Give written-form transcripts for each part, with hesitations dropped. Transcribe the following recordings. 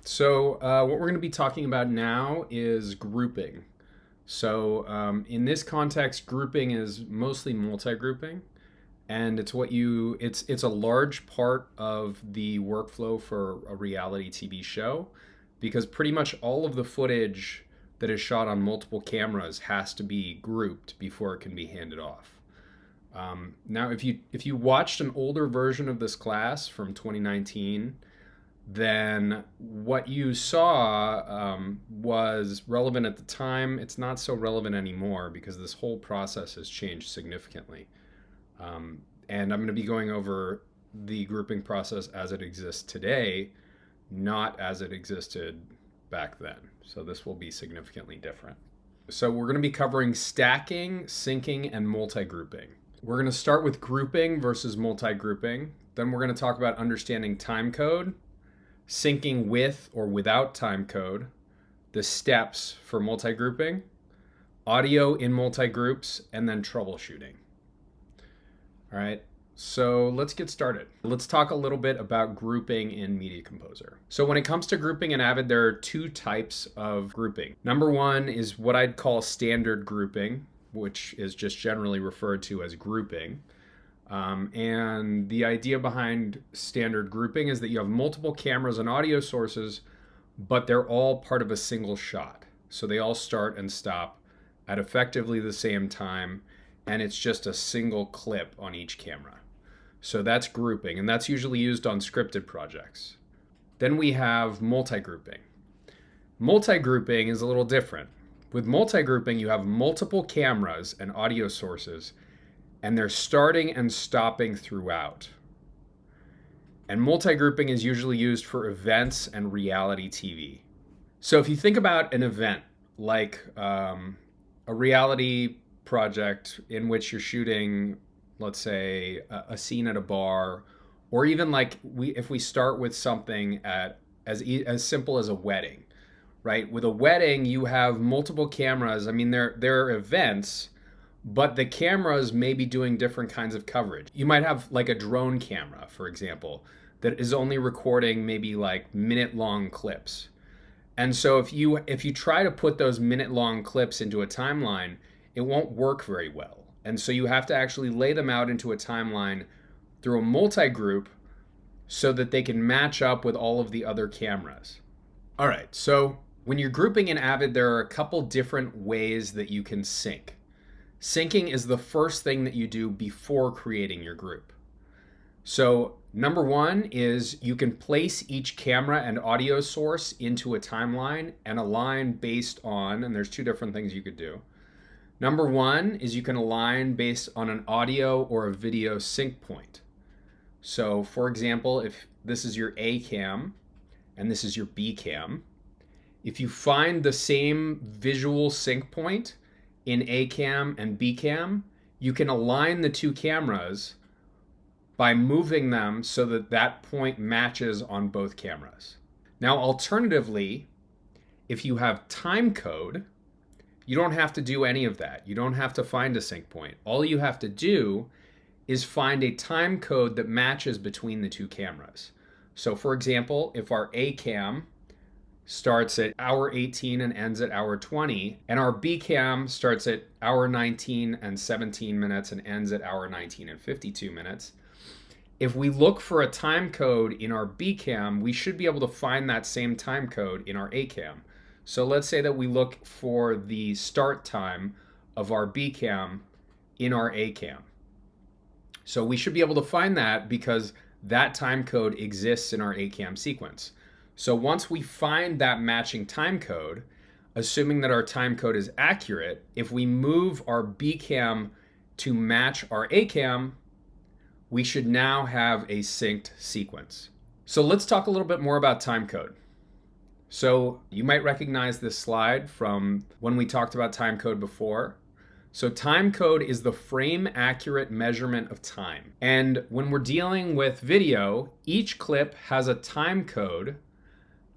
What we're going to be talking about now is grouping. In this context, grouping is mostly multi-grouping, and it's a large part of the workflow for a reality TV show, because pretty much all of the footage that is shot on multiple cameras has to be grouped before it can be handed off. Now, if you watched an older version of this class from 2019, then what you saw was relevant at the time. It's not so relevant anymore because this whole process has changed significantly. And I'm going to be going over the grouping process as it exists today, not as it existed back then. So this will be significantly different. So we're going to be covering stacking, syncing, and multi-grouping. We're going to start with grouping versus multi-grouping. Then we're going to talk about understanding timecode, syncing with or without timecode, the steps for multi-grouping, audio in multi-groups, and then troubleshooting. All right, so let's get started. Let's talk a little bit about grouping in Media Composer. So when it comes to grouping in Avid, there are two types of grouping. Number one is what I'd call standard grouping, which is just generally referred to as grouping. And the idea behind standard grouping is that you have multiple cameras and audio sources, but they're all part of a single shot. So they all start and stop at effectively the same time, and it's just a single clip on each camera. So that's grouping, and that's usually used on scripted projects. Then we have multi-grouping. Multi-grouping is a little different. With multi-grouping, you have multiple cameras and audio sources, and they're starting and stopping throughout. And multi-grouping is usually used for events and reality TV. So if you think about an event like a reality project in which you're shooting, let's say, a scene at a bar, or even like if we start with something as simple as a wedding, right? With a wedding, you have multiple cameras. I mean, there are events, but the cameras may be doing different kinds of coverage. You might have like a drone camera, for example, that is only recording maybe like minute-long clips. And so if you try to put those minute-long clips into a timeline, it won't work very well. And so you have to actually lay them out into a timeline through a multi-group so that they can match up with all of the other cameras. All right, so when you're grouping in Avid, there are a couple different ways that you can sync. Syncing is the first thing that you do before creating your group. So number one is you can place each camera and audio source into a timeline and align based on, and there's two different things you could do. Number one is you can align based on an audio or a video sync point. So for example, if this is your A cam and this is your B cam, if you find the same visual sync point in A cam and B cam, you can align the two cameras by moving them so that that point matches on both cameras. Now, alternatively, if you have timecode, you don't have to do any of that. You don't have to find a sync point. All you have to do is find a timecode that matches between the two cameras. So for example, if our A cam starts at hour 18 and ends at hour 20, and our B cam starts at hour 19 and 17 minutes and ends at hour 19 and 52 minutes, if we look for a time code in our B cam, we should be able to find that same time code in our A cam. So let's say that we look for the start time of our B cam in our A cam. So we should be able to find that because that time code exists in our A cam sequence. So once we find that matching time code, assuming that our time code is accurate, if we move our B cam to match our A cam, we should now have a synced sequence. So let's talk a little bit more about time code. So you might recognize this slide from when we talked about time code before. So time code is the frame accurate measurement of time. And when we're dealing with video, each clip has a time code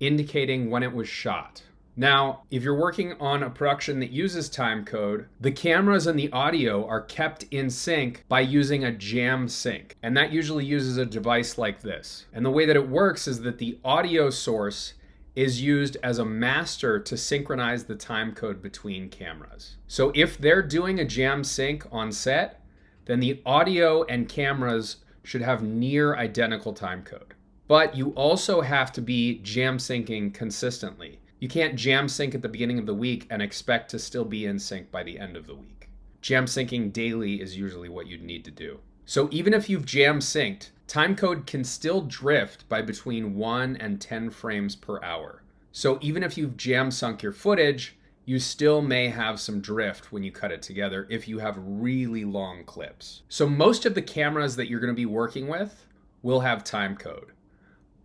indicating when it was shot. Now, if you're working on a production that uses timecode, the cameras and the audio are kept in sync by using a jam sync. And that usually uses a device like this. And the way that it works is that the audio source is used as a master to synchronize the time code between cameras. So if they're doing a jam sync on set, then the audio and cameras should have near identical time code. But you also have to be jam syncing consistently. You can't jam sync at the beginning of the week and expect to still be in sync by the end of the week. Jam syncing daily is usually what you'd need to do. So even if you've jam synced, timecode can still drift by between 1 and 10 frames per hour. So even if you've jam sunk your footage, you still may have some drift when you cut it together if you have really long clips. So most of the cameras that you're going to be working with will have timecode.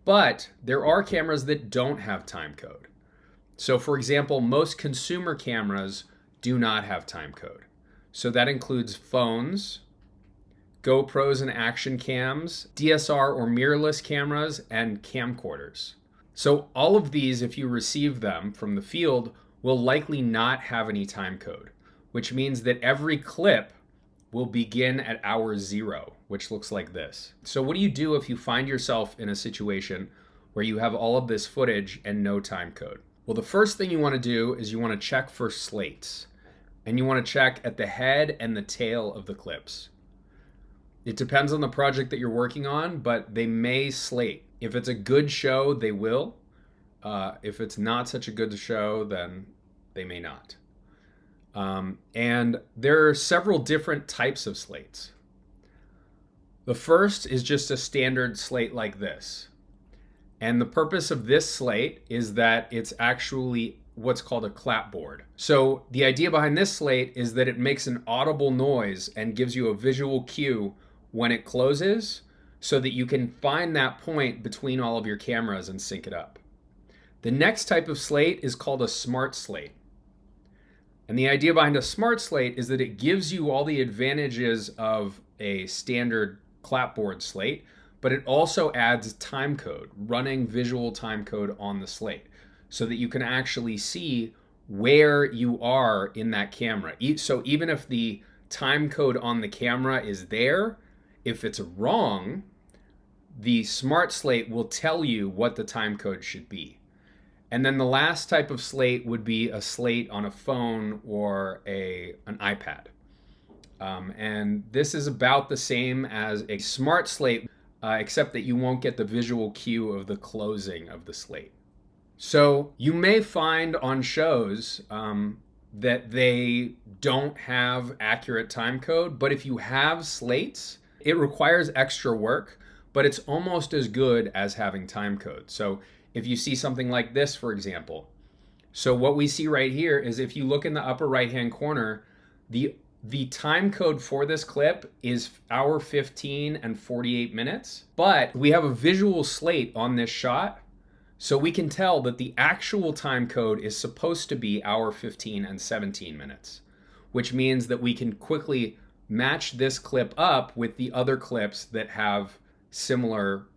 But there are cameras that don't have timecode. So for example, most consumer cameras do not have timecode. So that includes phones, GoPros and action cams, DSR or mirrorless cameras, and camcorders. So all of these, if you receive them from the field, will likely not have any timecode, which means that every clip will begin at hour 0, which looks like this. So what do you do if you find yourself in a situation where you have all of this footage and no timecode? Well, the first thing you want to do is you want to check for slates. And you want to check at the head and the tail of the clips. It depends on the project that you're working on, but they may slate. If it's a good show, they will. If it's not such a good show, then they may not. And there are several different types of slates. The first is just a standard slate like this. And the purpose of this slate is that it's actually what's called a clapboard. So the idea behind this slate is that it makes an audible noise and gives you a visual cue when it closes so that you can find that point between all of your cameras and sync it up. The next type of slate is called a smart slate. And the idea behind a smart slate is that it gives you all the advantages of a standard clapboard slate, but it also adds timecode, running visual timecode on the slate, so that you can actually see where you are in that camera. So even if the time code on the camera is there, if it's wrong, the smart slate will tell you what the time code should be. And then the last type of slate would be a slate on a phone or an iPad. And this is about the same as a smart slate, except that you won't get the visual cue of the closing of the slate. So you may find on shows that they don't have accurate time code, but if you have slates, it requires extra work, but it's almost as good as having time code. So if you see something like this, for example, so what we see right here is if you look in the upper right-hand corner, the time code for this clip is hour 15 and 48 minutes, but we have a visual slate on this shot. So we can tell that the actual time code is supposed to be hour 15 and 17 minutes, which means that we can quickly match this clip up with the other clips that have similar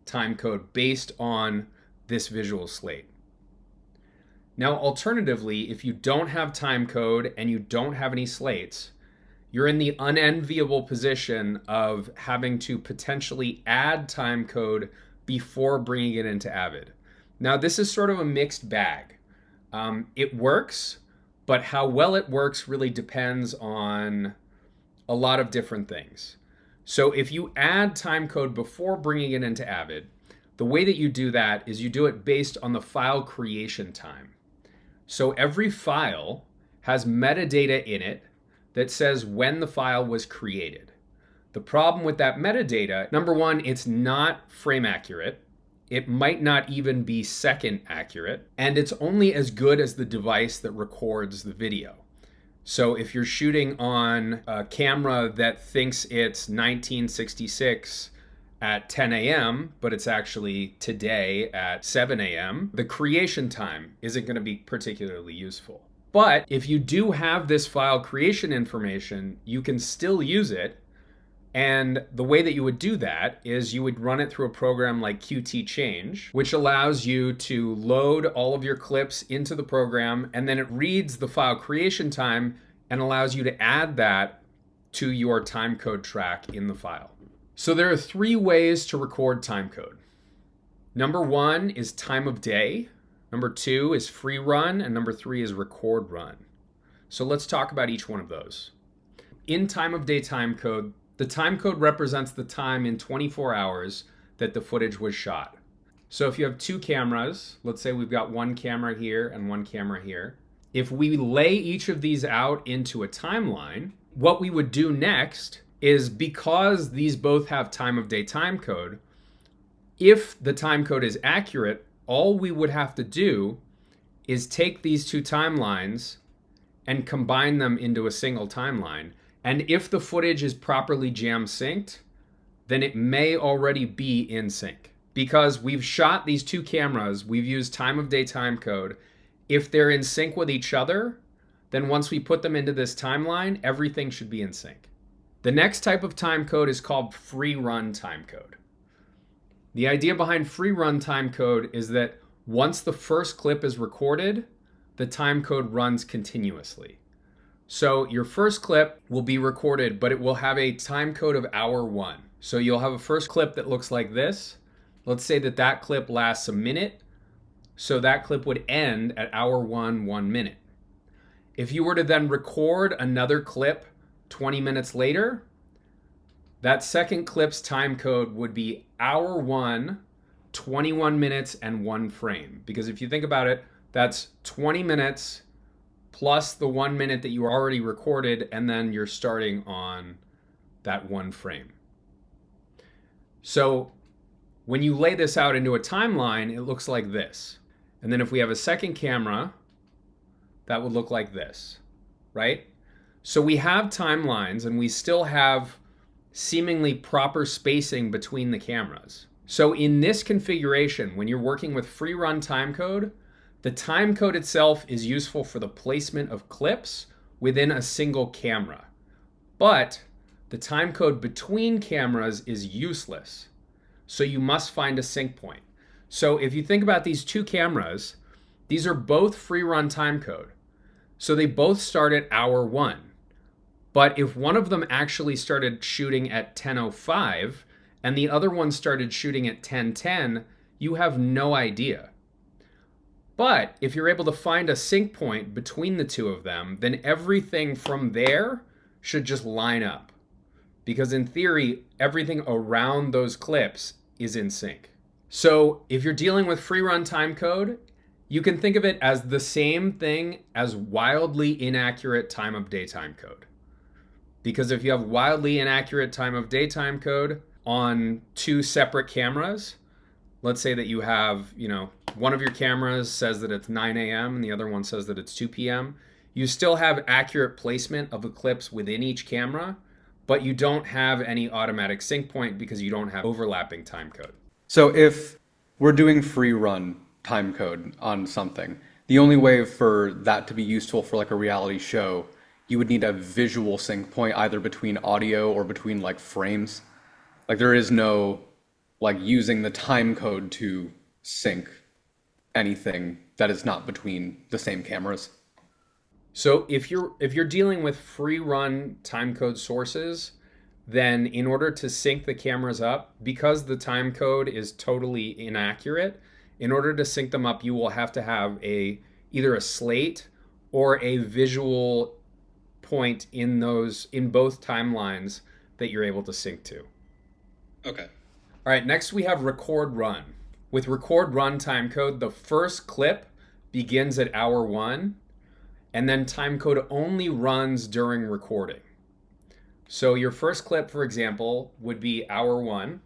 time code based on this visual slate. Now, alternatively, if you don't have time code and you don't have any slates, you're in the unenviable position of having to potentially add time code before bringing it into Avid. Now, this is sort of a mixed bag. It works, but how well it works really depends on a lot of different things. So if you add timecode before bringing it into Avid, the way that you do that is you do it based on the file creation time. So every file has metadata in it that says when the file was created. The problem with that metadata, number one, it's not frame accurate. It might not even be second accurate, and it's only as good as the device that records the video. So if you're shooting on a camera that thinks it's 1966 at 10 a.m., but it's actually today at 7 a.m., the creation time isn't going to be particularly useful. But if you do have this file creation information, you can still use it. And the way that you would do that is you would run it through a program like Qt Change, which allows you to load all of your clips into the program, and then it reads the file creation time and allows you to add that to your timecode track in the file. So there are 3 ways to record timecode. Number 1 is time of day. Number 2 is free run, and number 3 is record run. So let's talk about each one of those. In time of day timecode, the timecode represents the time in 24 hours that the footage was shot. So if you have 2 cameras, let's say we've got 1 camera here and 1 camera here. If we lay each of these out into a timeline, what we would do next is, because these both have time of day timecode, if the timecode is accurate, all we would have to do is take these 2 timelines and combine them into a single timeline. And if the footage is properly jam synced, then it may already be in sync. Because we've shot these 2 cameras, we've used time of day timecode. If they're in sync with each other, then once we put them into this timeline, everything should be in sync. The next type of timecode is called free run timecode. The idea behind free run timecode is that once the first clip is recorded, the timecode runs continuously. So your first clip will be recorded, but it will have a timecode of hour 1. So you'll have a first clip that looks like this. Let's say that that clip lasts a minute. So that clip would end at hour 1, 1 minute. If you were to then record another clip 20 minutes later, that second clip's timecode would be hour 1, 21 minutes and 1 frame. Because if you think about it, that's 20 minutes plus the 1 minute that you already recorded, and then you're starting on that 1 frame. So when you lay this out into a timeline, it looks like this. And then if we have a second camera, that would look like this, right? So we have timelines, and we still have seemingly proper spacing between the cameras. So in this configuration, when you're working with free run timecode, the timecode itself is useful for the placement of clips within a single camera. But the timecode between cameras is useless. So you must find a sync point. So if you think about these 2 cameras, these are both free run timecode. So they both start at hour 1. But if one of them actually started shooting at 10:05 and the other one started shooting at 10:10, you have no idea. But if you're able to find a sync point between the 2 of them, then everything from there should just line up. Because in theory, everything around those clips is in sync. So if you're dealing with free run timecode, you can think of it as the same thing as wildly inaccurate time of day timecode. Because if you have wildly inaccurate time of day timecode on 2 separate cameras, let's say that you have, one of your cameras says that it's 9 a.m. and the other one says that it's 2 p.m. You still have accurate placement of the clips within each camera, but you don't have any automatic sync point because you don't have overlapping timecode. So if we're doing free run timecode on something, the only way for that to be useful for like a reality show, you would need a visual sync point either between audio or between like frames. Like there is no like using the timecode to sync anything that is not between the same cameras. So if you're dealing with free run timecode sources, then in order to sync the cameras up, because the timecode is totally inaccurate, in order to sync them up, you will have to have either a slate or a visual point in both timelines that you're able to sync to. Okay. All right, next we have record run. With record run timecode, the first clip begins at hour 1, and then timecode only runs during recording. So your first clip, for example, would be hour 1,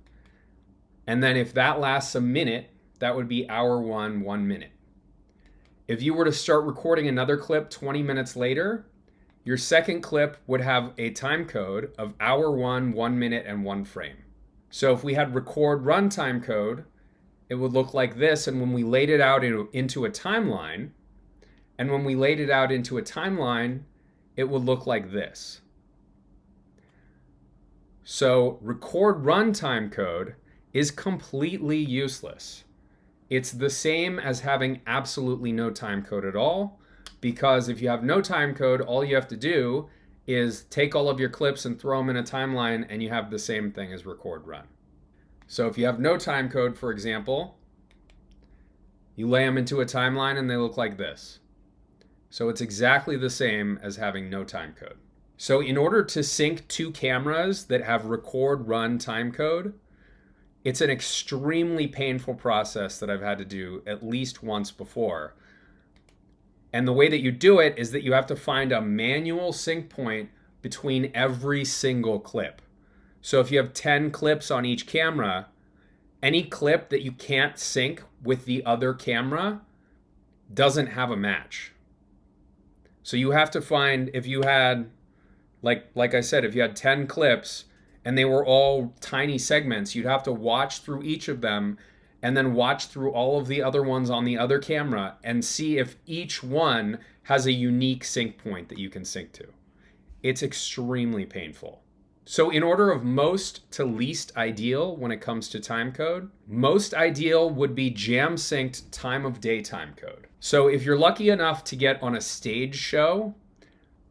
and then if that lasts a minute, that would be hour 1, 1 minute. If you were to start recording another clip 20 minutes later, your second clip would have a timecode of hour 1, 1 minute, and 1 frame. So if we had record run timecode, it would look like this, and when we laid it out into a timeline, it would look like this. So record run timecode is completely useless. It's the same as having absolutely no timecode at all, because if you have no timecode, all you have to do is take all of your clips and throw them in a timeline, and you have the same thing as record run. So if you have no timecode, for example, You lay them into a timeline and they look like this. So it's exactly the same as having no timecode. So in order to sync two cameras that have record run timecode, it's an extremely painful process that I've had to do at least once before. And the way that you do it is that you have to find a manual sync point between every single clip. So if you have 10 clips on each camera, any clip that you can't sync with the other camera doesn't have a match. So you have to find, if you had, like I said, if you had 10 clips and they were all tiny segments, you'd have to watch through each of them and then watch through all of the other ones on the other camera and see if each one has a unique sync point that you can sync to. It's extremely painful. So in order of most to least ideal when it comes to timecode, most ideal would be jam synced time of day timecode. So if you're lucky enough to get on a stage show,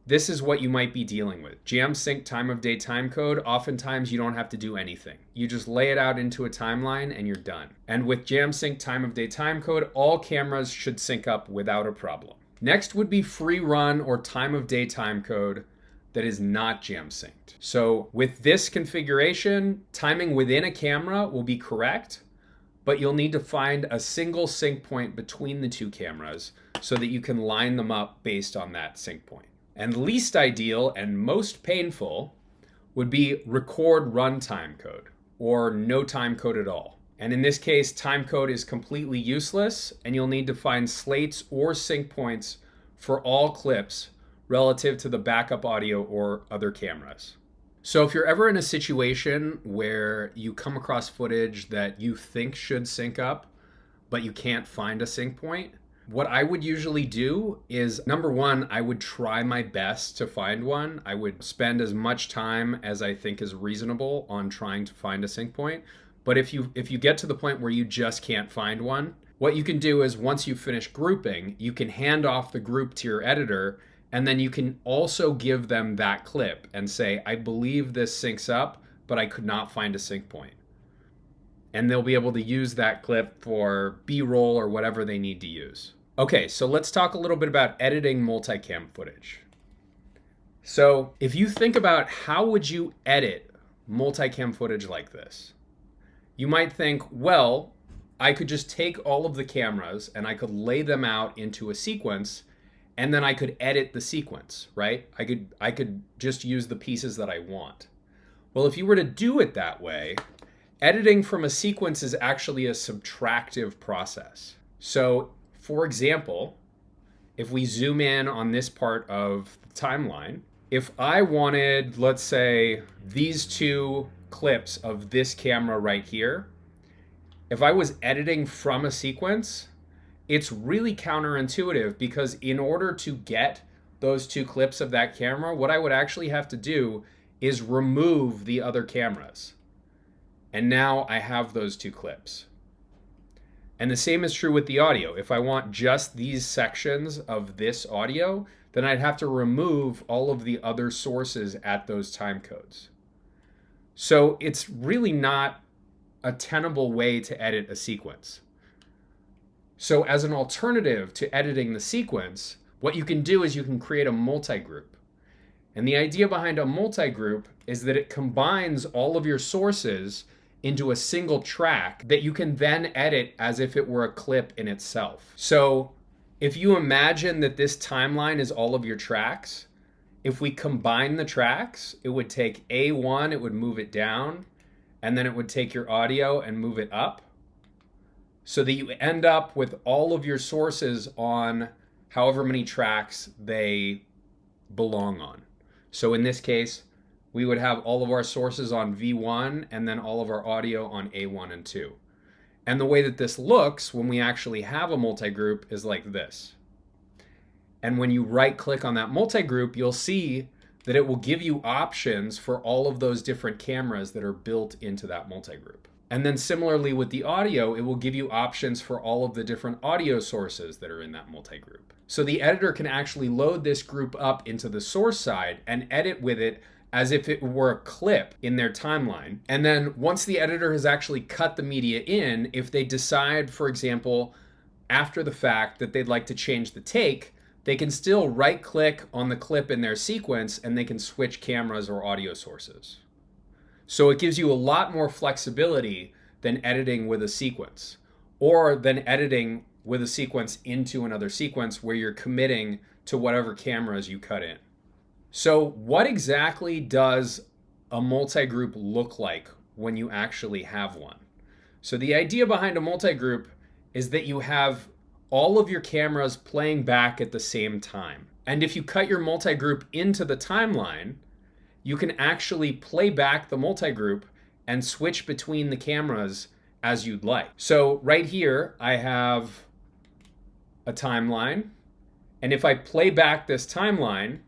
this is what you might be dealing with. Jam sync time of day timecode, oftentimes you don't have to do anything. You just lay it out into a timeline and you're done. And with jam sync time of day timecode, all cameras should sync up without a problem. Next would be free run or time of day timecode that is not jam synced. So with this configuration, timing within a camera will be correct, but you'll need to find a single sync point between the two cameras so that you can line them up based on that sync point. And least ideal and most painful would be record run timecode or no timecode at all. And in this case, timecode is completely useless and you'll need to find slates or sync points for all clips relative to the backup audio or other cameras. So if you're ever in a situation where you come across footage that you think should sync up, but you can't find a sync point, what I would usually do is, number one, I would try my best to find one. I would spend as much time as I think is reasonable on trying to find a sync point. But if you get to the point where you just can't find one, what you can do is once you finish grouping, you can hand off the group to your editor, and then you can also give them that clip and say, I believe this syncs up, but I could not find a sync point. And they'll be able to use that clip for B-roll or whatever they need to use. Okay, so let's talk a little bit about editing multicam footage. So if you think about how would you edit multicam footage like this, you might think, well, I could just take all of the cameras and I could lay them out into a sequence and then I could edit the sequence, right? I could just use the pieces that I want. Well, if you were to do it that way, editing from a sequence is actually a subtractive process. So for example, if we zoom in on this part of the timeline, if I wanted, let's say, these two clips of this camera right here, if I was editing from a sequence, it's really counterintuitive because in order to get those two clips of that camera, what I would actually have to do is remove the other cameras. And now I have those two clips. And the same is true with the audio. If I want just these sections of this audio, then I'd have to remove all of the other sources at those timecodes. So it's really not a tenable way to edit a sequence. So as an alternative to editing the sequence, what you can do is you can create a multi-group. And the idea behind a multi-group is that it combines all of your sources into a single track that you can then edit as if it were a clip in itself. So if you imagine that this timeline is all of your tracks, if we combine the tracks, it would take A1, it would move it down, and then it would take your audio and move it up, so that you end up with all of your sources on however many tracks they belong on. So in this case, we would have all of our sources on V1 and then all of our audio on A1 and 2. And the way that this looks when we actually have a multi-group is like this. And when you right-click on that multi-group, you'll see that it will give you options for all of those different cameras that are built into that multi-group. And then similarly with the audio, it will give you options for all of the different audio sources that are in that multi-group. So the editor can actually load this group up into the source side and edit with it as if it were a clip in their timeline. And then once the editor has actually cut the media in, if they decide, for example, after the fact that they'd like to change the take, they can still right click on the clip in their sequence and they can switch cameras or audio sources. So it gives you a lot more flexibility than editing with a sequence, or than editing with a sequence into another sequence where you're committing to whatever cameras you cut in. So what exactly does a multi-group look like when you actually have one? So the idea behind a multi-group is that you have all of your cameras playing back at the same time. And if you cut your multi-group into the timeline, you can actually play back the multi-group and switch between the cameras as you'd like. So right here, I have a timeline. And if I play back this timeline,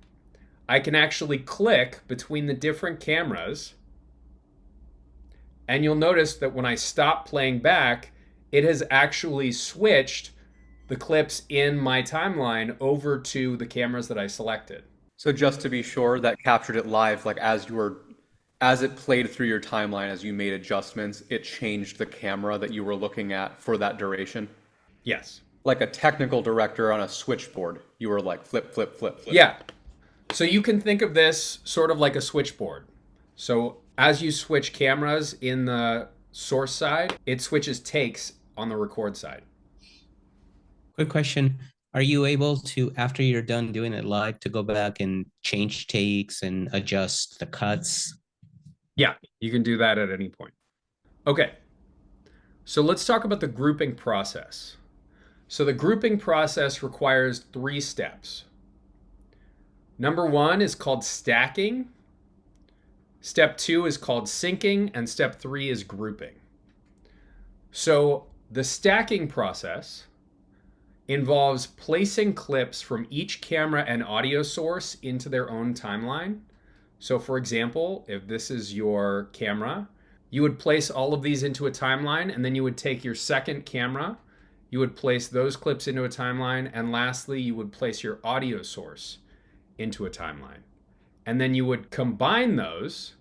I can actually click between the different cameras. And you'll notice that when I stop playing back, it has actually switched the clips in my timeline over to the cameras that I selected. So just to be sure, that captured it live, like as it played through your timeline, as you made adjustments, it changed the camera that you were looking at for that duration. Yes. Like a technical director on a switchboard, you were like flip, flip, flip, flip. Yeah. So you can think of this sort of like a switchboard. So as you switch cameras in the source side, it switches takes on the record side. Quick question. Are you able to, after you're done doing it live, to go back and change takes and adjust the cuts? Yeah, you can do that at any point. Okay, so let's talk about the grouping process. So the grouping process requires 3 steps. Number 1 is called stacking. Step 2 is called syncing, and step 3 is grouping. So the stacking process involves placing clips from each camera and audio source into their own timeline. So for example, if this is your camera, you would place all of these into a timeline, and then you would take your second camera, you would place those clips into a timeline, and lastly, you would place your audio source into a timeline. And then you would combine those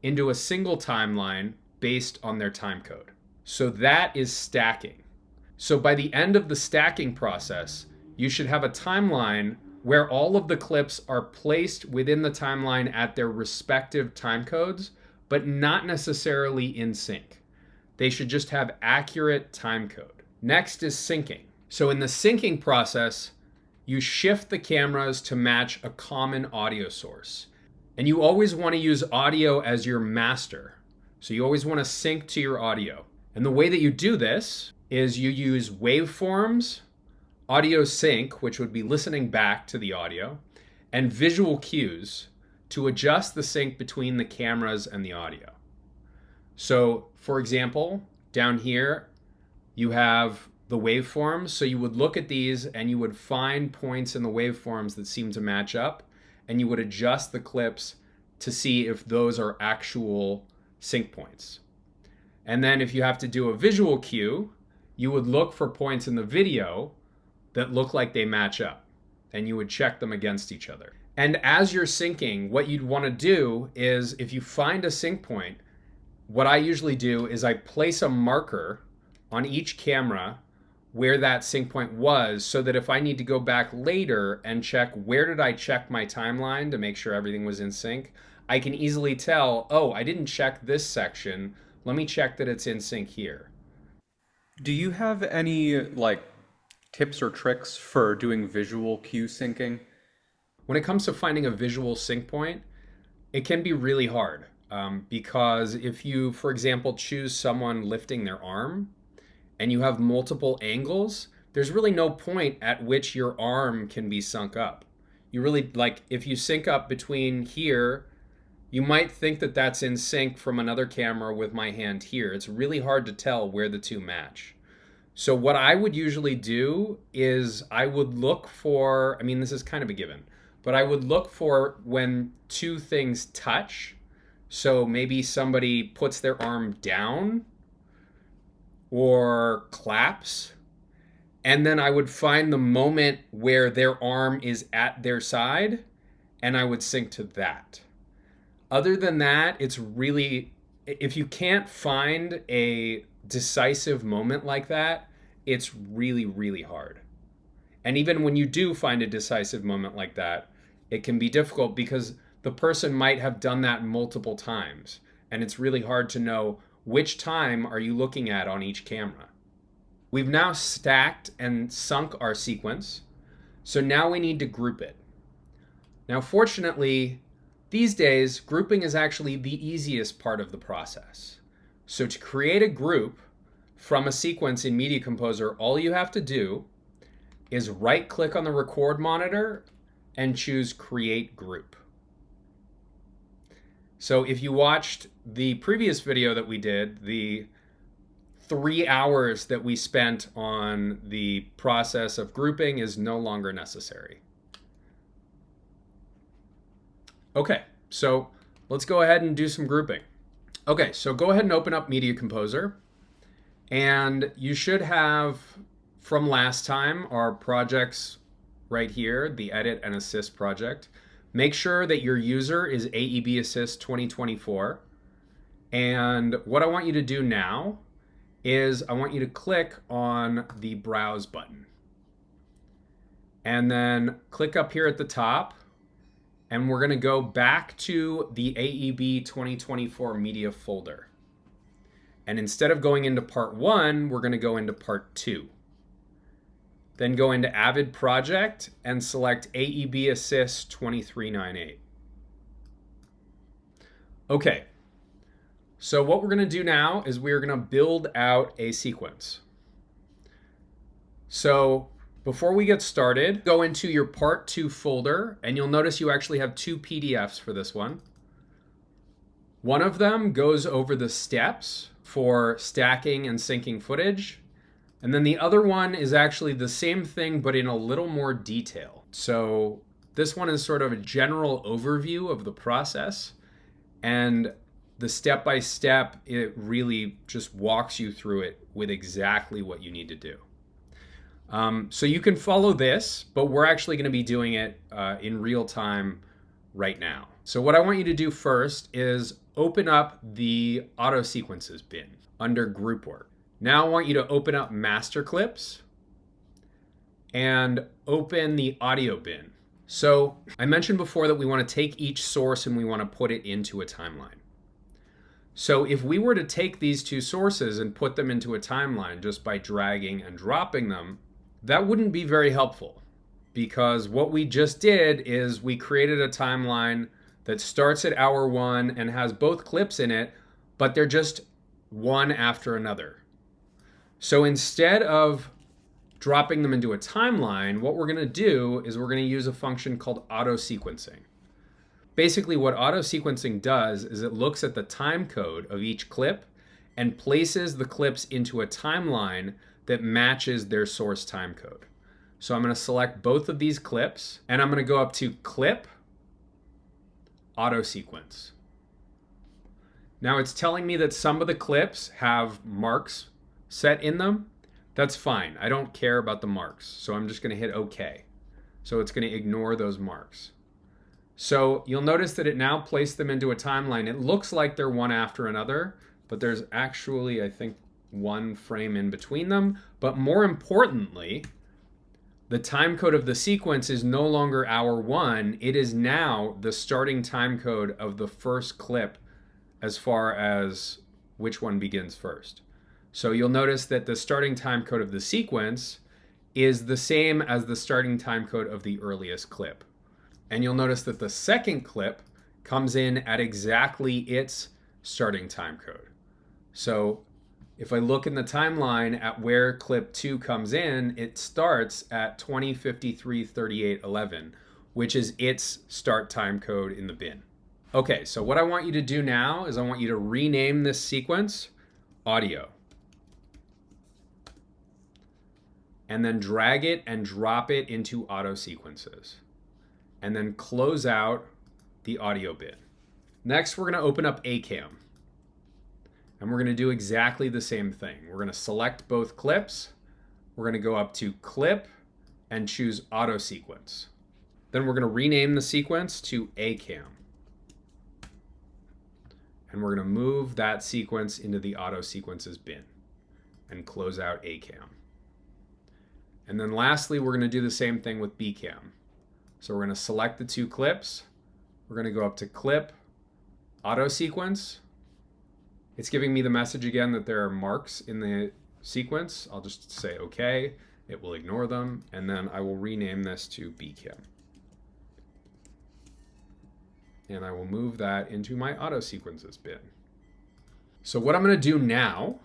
into a single timeline based on their timecode. So that is stacking. So by the end of the stacking process, you should have a timeline where all of the clips are placed within the timeline at their respective timecodes, but not necessarily in sync. They should just have accurate timecode. Next is syncing. So in the syncing process, you shift the cameras to match a common audio source. And you always want to use audio as your master. So you always want to sync to your audio. And the way that you do this is you use waveforms, audio sync, which would be listening back to the audio, and visual cues to adjust the sync between the cameras and the audio. So for example, down here, you have the waveforms. So you would look at these and you would find points in the waveforms that seem to match up, and you would adjust the clips to see if those are actual sync points. And then if you have to do a visual cue, you would look for points in the video that look like they match up, and you would check them against each other. And as you're syncing, what you'd want to do is, if you find a sync point, what I usually do is I place a marker on each camera where that sync point was, so that if I need to go back later and check where did I check my timeline to make sure everything was in sync, I can easily tell, oh, I didn't check this section. Let me check that it's in sync here. Do you have any like tips or tricks for doing visual cue syncing? When it comes to finding a visual sync point, it can be really hard because if you, for example, choose someone lifting their arm and you have multiple angles, there's really no point at which your arm can be sunk up. You really, like, if you sync up between here, you might think that that's in sync from another camera with my hand here. It's really hard to tell where the two match. So what I would usually do is I would look for, I mean, this is kind of a given, but I would look for when two things touch. So maybe somebody puts their arm down or claps, and then I would find the moment where their arm is at their side, and I would sync to that. Other than that, it's really, if you can't find a decisive moment like that, it's really, really hard. And even when you do find a decisive moment like that, it can be difficult because the person might have done that multiple times. And it's really hard to know which time are you looking at on each camera. We've now stacked and sunk our sequence. So now we need to group it. Now, fortunately, these days, grouping is actually the easiest part of the process. So to create a group from a sequence in Media Composer, all you have to do is right-click on the record monitor and choose Create Group. So if you watched the previous video that we did, the 3 hours that we spent on the process of grouping is no longer necessary. Okay, so let's go ahead and do some grouping. Okay, so go ahead and open up Media Composer. And you should have, from last time, our projects right here, the Edit and Assist project. Make sure that your user is AEB Assist 2024. And what I want you to do now is I want you to click on the Browse button. And then click up here at the top. And we're going to go back to the AEB 2024 media folder. And instead of going into part 1, we're going to go into part 2. Then go into Avid Project and select AEB Assist 2398. Okay, so what we're going to do now is we're going to build out a sequence. So before we get started, go into your part 2 folder, and you'll notice you actually have 2 PDFs for this one. One of them goes over the steps for stacking and syncing footage. And then the other one is actually the same thing, but in a little more detail. So this one is sort of a general overview of the process. And the step-by-step, it really just walks you through it with exactly what you need to do. So you can follow this, but we're actually going to be doing it in real time right now. So what I want you to do first is open up the auto sequences bin under group work. Now I want you to open up master clips and open the audio bin. So I mentioned before that we want to take each source and we want to put it into a timeline. So if we were to take these 2 sources and put them into a timeline just by dragging and dropping them, that wouldn't be very helpful, because what we just did is we created a timeline that starts at hour 1 and has both clips in it, but they're just one after another. So instead of dropping them into a timeline, what we're going to do is we're going to use a function called auto sequencing. Basically, what auto sequencing does is it looks at the time code of each clip and places the clips into a timeline that matches their source time code. So I'm going to select both of these clips, and I'm going to go up to Clip, Auto Sequence. Now it's telling me that some of the clips have marks set in them. That's fine. I don't care about the marks. So I'm just going to hit OK. So it's going to ignore those marks. So you'll notice that it now placed them into a timeline. It looks like they're one after another, but there's actually, I think, 1 frame in between them. But more importantly, the time code of the sequence is no longer hour 1. It is now the starting time code of the first clip as far as which one begins first. So you'll notice that the starting time code of the sequence is the same as the starting time code of the earliest clip. And you'll notice that the second clip comes in at exactly its starting time code. So if I look in the timeline at where clip 2 comes in, it starts at 20:53:38:11, which is its start time code in the bin. Okay, so what I want you to do now is I want you to rename this sequence audio. And then drag it and drop it into auto sequences. And then close out the audio bin. Next, we're going to open up ACAM. And we're going to do exactly the same thing. We're going to select both clips. We're going to go up to Clip and choose Auto Sequence. Then we're going to rename the sequence to ACAM. And we're going to move that sequence into the Auto Sequences bin and close out ACAM. And then lastly, we're going to do the same thing with Bcam. So we're going to select the two clips. We're going to go up to Clip, Auto Sequence. It's giving me the message again that there are marks in the sequence. I'll just say OK. It will ignore them. And then I will rename this to Bcam. And I will move that into my Auto Sequences bin. So what I'm going to do now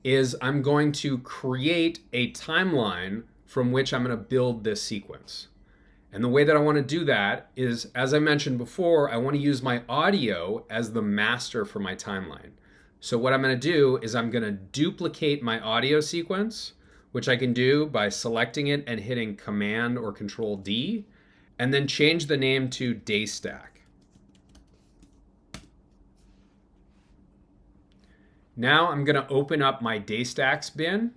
is I'm going to create a timeline from which I'm going to build this sequence. And the way that I want to do that is, as I mentioned before, I want to use my audio as the master for my timeline. So what I'm going to do is I'm going to duplicate my audio sequence, which I can do by selecting it and hitting Command or Control D, and then change the name to daystack. Now I'm going to open up my daystacks bin,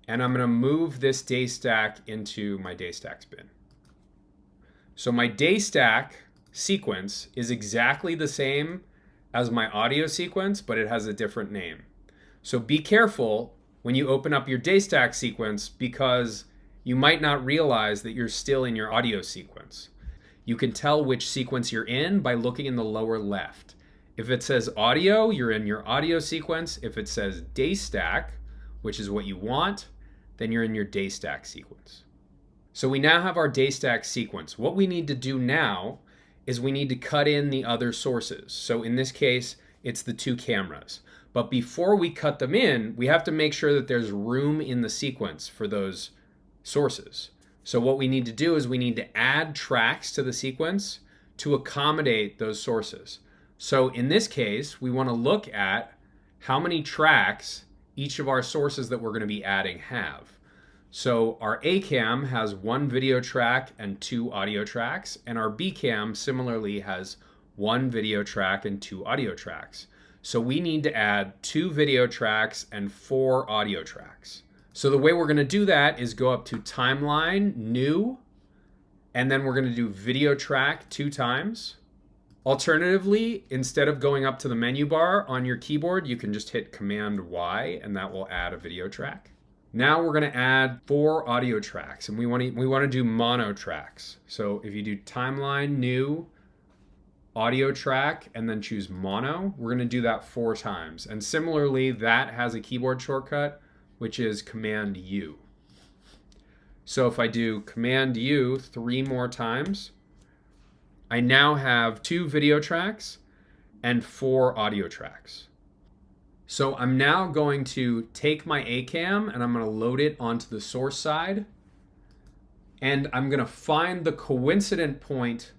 and I'm going to move this daystack into my daystacks bin. So my daystack sequence is exactly the same as my audio sequence, but it has a different name. So be careful when you open up your daystack sequence, because you might not realize that you're still in your audio sequence. You can tell which sequence you're in by looking in the lower left. If it says audio, you're in your audio sequence. If it says daystack, which is what you want, then you're in your daystack sequence. So we now have our daystack sequence. What we need to do now is we need to cut in the other sources. So in this case, it's the two cameras. But before we cut them in, we have to make sure that there's room in the sequence for those sources. So what we need to do is we need to add tracks to the sequence to accommodate those sources. So in this case, we want to look at how many tracks each of our sources that we're going to be adding have. So our A cam has one video track and two audio tracks, and our B cam similarly has one video track and two audio tracks. So we need to add two video tracks and four audio tracks. So the way we're going to do that is go up to Timeline, New, and then we're going to do Video Track 2 times. Alternatively, instead of going up to the menu bar on your keyboard, you can just hit Command Y, and that will add a video track. Now we're going to add 4 audio tracks, and we want to do mono tracks. So if you do Timeline, New, Audio Track, and then choose Mono, we're going to do that 4 times. And similarly, that has a keyboard shortcut, which is Command U. So if I do Command U 3 more times, I now have 2 video tracks and 4 audio tracks. So I'm now going to take my A cam and I'm going to load it onto the source side. And I'm going to find the coincident point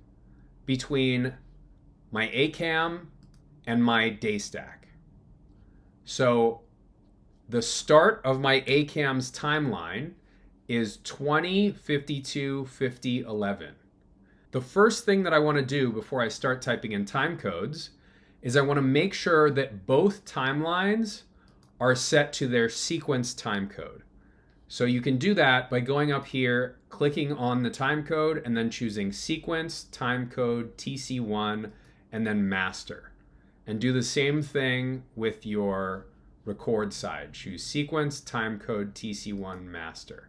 between my A cam and my daystack. So the start of my A cam's timeline is 20, 52, 50, 11. The first thing that I want to do before I start typing in timecodes is I want to make sure that both timelines are set to their sequence timecode. So you can do that by going up here, clicking on the timecode, and then choosing Sequence, Timecode, TC1, and then Master. And do the same thing with your record side. Choose Sequence, Timecode, TC1, Master.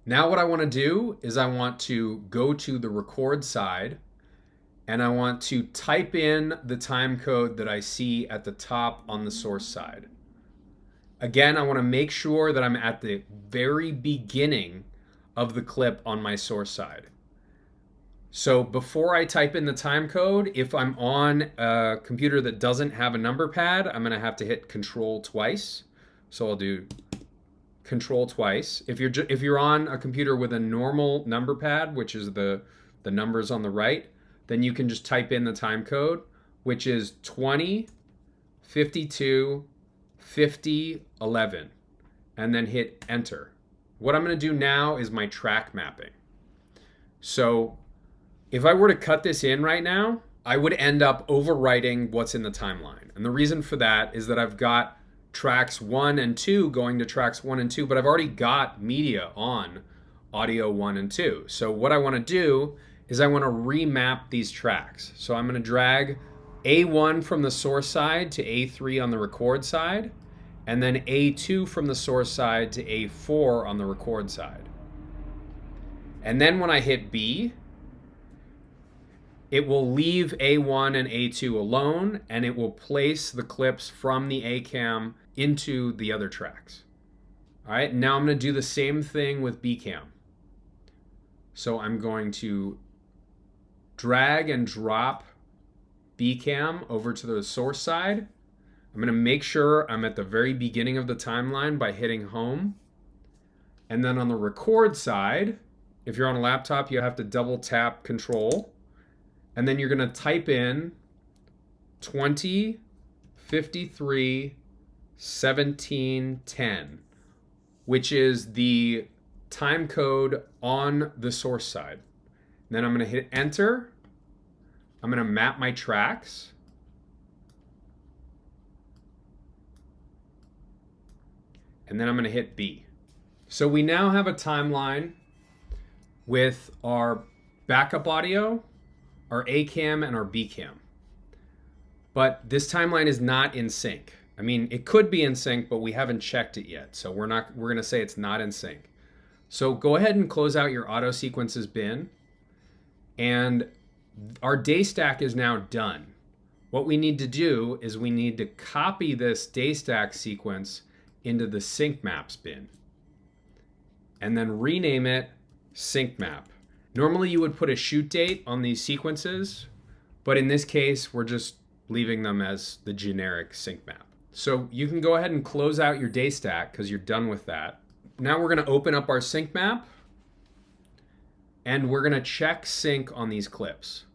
Now what I want to do is I want to go to the record side and I want to type in the time code that I see at the top on the source side. Again, I want to make sure that I'm at the very beginning of the clip on my source side. So before I type in the time code, if I'm on a computer that doesn't have a number pad, I'm going to have to hit Control twice. So I'll do Control twice. If you're on a computer with a normal number pad, which is the numbers on the right, then you can just type in the time code, which is 20, 52, 50, 11, and then hit Enter. What I'm going to do now is my track mapping. So if I were to cut this in right now, I would end up overwriting what's in the timeline. And the reason for that is that I've got tracks 1 and 2 going to tracks 1 and 2, but I've already got media on audio 1 and 2. So what I want to do is I want to remap these tracks. So I'm going to drag A1 from the source side to A3 on the record side, and then A2 from the source side to A4 on the record side. And then when I hit B, it will leave A1 and A2 alone, and it will place the clips from the A cam into the other tracks. All right, now I'm going to do the same thing with B cam. So I'm going to drag and drop B cam over to the source side. I'm going to make sure I'm at the very beginning of the timeline by hitting home. And then on the record side, if you're on a laptop, you have to double tap Control. And then you're going to type in 20, 53, 17, 10, which is the time code on the source side. Then I'm going to hit enter. I'm going to map my tracks. And then I'm going to hit B. So we now have a timeline with our backup audio, our A cam, and our B cam. But this timeline is not in sync. I mean, it could be in sync, but we haven't checked it yet. So we're going to say it's not in sync. So go ahead and close out your auto sequences bin. And our daystack is now done. What we need to do is we need to copy this daystack sequence into the sync maps bin and then rename it sync map. Normally you would put a shoot date on these sequences, but in this case, we're just leaving them as the generic sync map. So you can go ahead and close out your daystack because you're done with that. Now we're going to open up our sync map and we're going to check sync on these clips.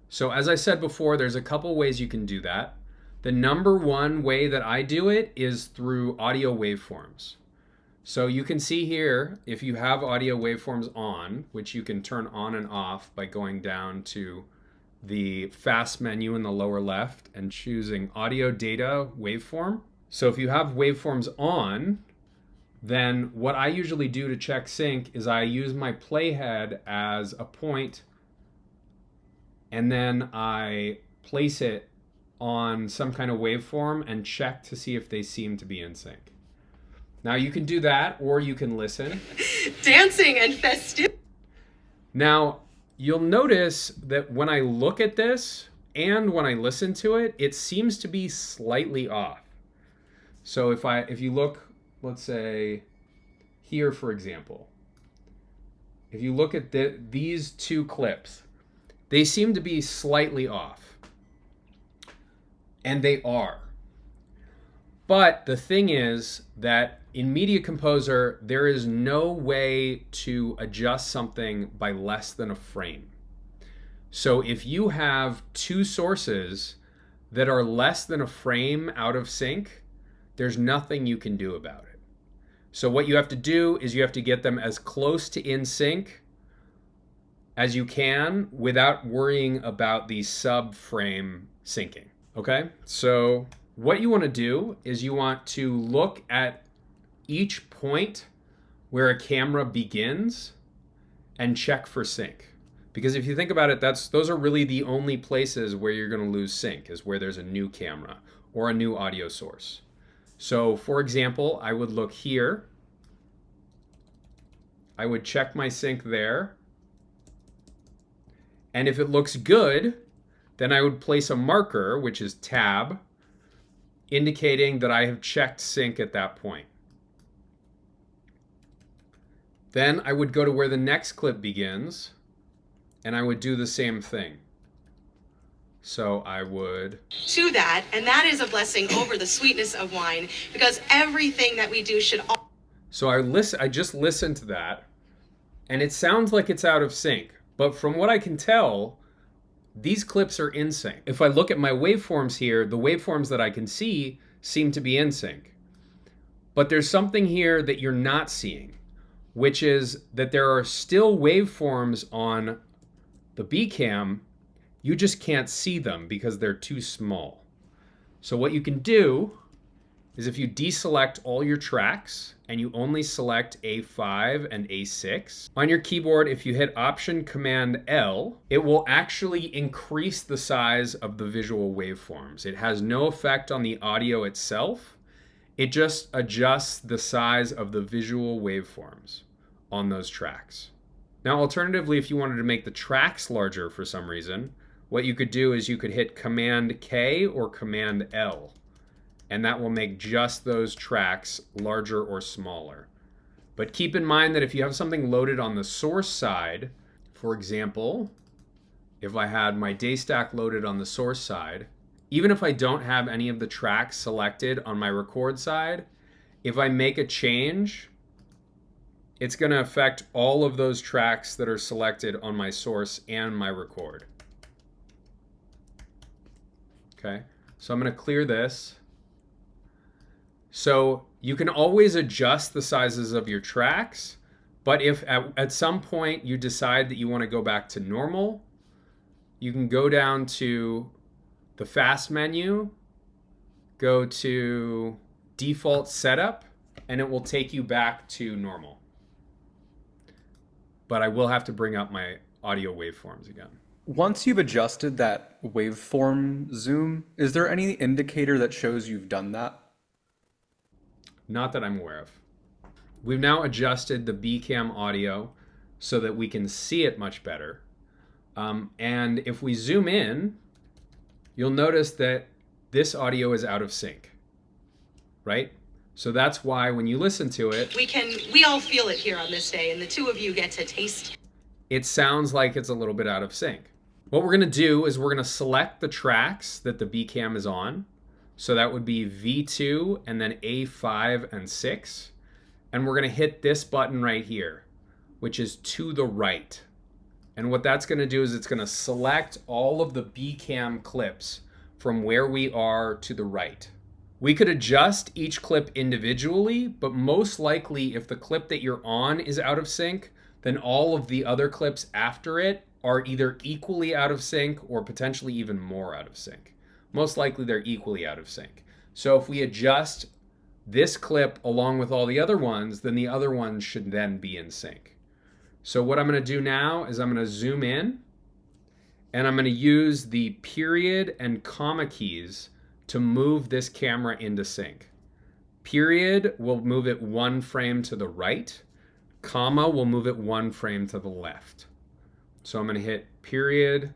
So as I said before, there's a couple ways you can do that. The number one way that I do it is through audio waveforms. So you can see here, if you have audio waveforms on, which you can turn on and off by going down to the fast menu in the lower left and choosing audio data waveform. So if you have waveforms on, then what I usually do to check sync is I use my playhead as a point and then I place it on some kind of waveform and check to see if they seem to be in sync. Now you can do that or you can listen. Dancing and festive. Now you'll notice that when I look at this and when I listen to it, it seems to be slightly off. So if you look, let's say here, for example, if you look at these two clips, they seem to be slightly off. And they are. But the thing is that in Media Composer, there is no way to adjust something by less than a frame. So if you have two sources that are less than a frame out of sync, there's nothing you can do about it. So what you have to do is you have to get them as close to in sync as you can without worrying about the sub-frame syncing. Okay, so what you want to do is you want to look at each point where a camera begins and check for sync. Because if you think about it, those are really the only places where you're going to lose sync, is where there's a new camera or a new audio source. So for example, I would look here. I would check my sync there. And if it looks good, then I would place a marker, which is tab, indicating that I have checked sync at that point. Then I would go to where the next clip begins, and I would do the same thing. So I would To that, and that is a blessing over the sweetness of wine, because everything that we do should all. So I just listened to that, and it sounds like it's out of sync. But from what I can tell, these clips are in sync. If I look at my waveforms here, the waveforms that I can see seem to be in sync. But there's something here that you're not seeing, which is that there are still waveforms on the B cam. You just can't see them because they're too small. So what you can do is if you deselect all your tracks and you only select A5 and A6, on your keyboard, if you hit Option Command L, it will actually increase the size of the visual waveforms. It has no effect on the audio itself. It just adjusts the size of the visual waveforms on those tracks. Now, alternatively, if you wanted to make the tracks larger for some reason, what you could do is you could hit Command K or Command L, and that will make just those tracks larger or smaller. But keep in mind that if you have something loaded on the source side, for example, if I had my daystack loaded on the source side, even if I don't have any of the tracks selected on my record side, if I make a change, it's going to affect all of those tracks that are selected on my source and my record. Okay, so I'm going to clear this. So you can always adjust the sizes of your tracks, but if at some point you decide that you want to go back to normal, you can go down to the fast menu, go to default setup, and it will take you back to normal. But I will have to bring up my audio waveforms again. Once you've adjusted that waveform zoom, is there any indicator that shows you've done that? Not that I'm aware of. We've now adjusted the Bcam audio so that we can see it much better. And if we zoom in, you'll notice that this audio is out of sync, right? So that's why when you listen to it, we all feel it here on this day, and the two of you get to taste. It sounds like it's a little bit out of sync. What we're gonna do is we're gonna select the tracks that the Bcam is on. So that would be V2 and then A5 and 6. And we're gonna hit this button right here, which is to the right. And what that's gonna do is it's gonna select all of the Bcam clips from where we are to the right. We could adjust each clip individually, but most likely if the clip that you're on is out of sync, then all of the other clips after it are either equally out of sync or potentially even more out of sync. Most likely they're equally out of sync. So if we adjust this clip along with all the other ones, then the other ones should then be in sync. So what I'm going to do now is I'm going to zoom in, and I'm going to use the period and comma keys to move this camera into sync. Period will move it one frame to the right. Comma will move it one frame to the left. So I'm going to hit period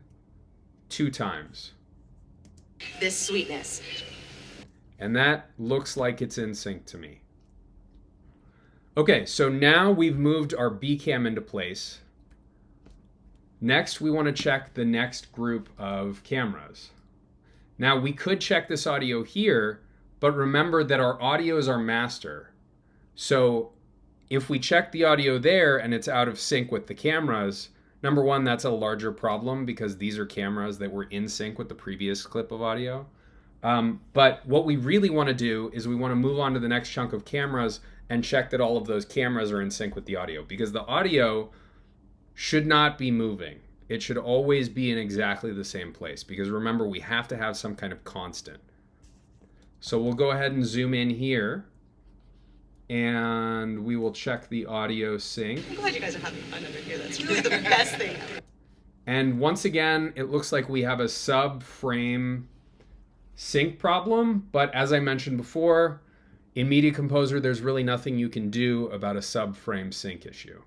2 times. This sweetness. And that looks like it's in sync to me. Okay, so now we've moved our Bcam into place. Next, we want to check the next group of cameras. Now, we could check this audio here, but remember that our audio is our master. So if we check the audio there and it's out of sync with the cameras, number one, that's a larger problem because these are cameras that were in sync with the previous clip of audio. But what we really want to do is we want to move on to the next chunk of cameras and check that all of those cameras are in sync with the audio, because the audio should not be moving. It should always be in exactly the same place, because remember, we have to have some kind of constant. So we'll go ahead and zoom in here, and we will check the audio sync. I'm glad you guys are having fun over here. That's really the best thing ever. And once again, it looks like we have a sub-frame sync problem, but as I mentioned before, in Media Composer, there's really nothing you can do about a sub-frame sync issue.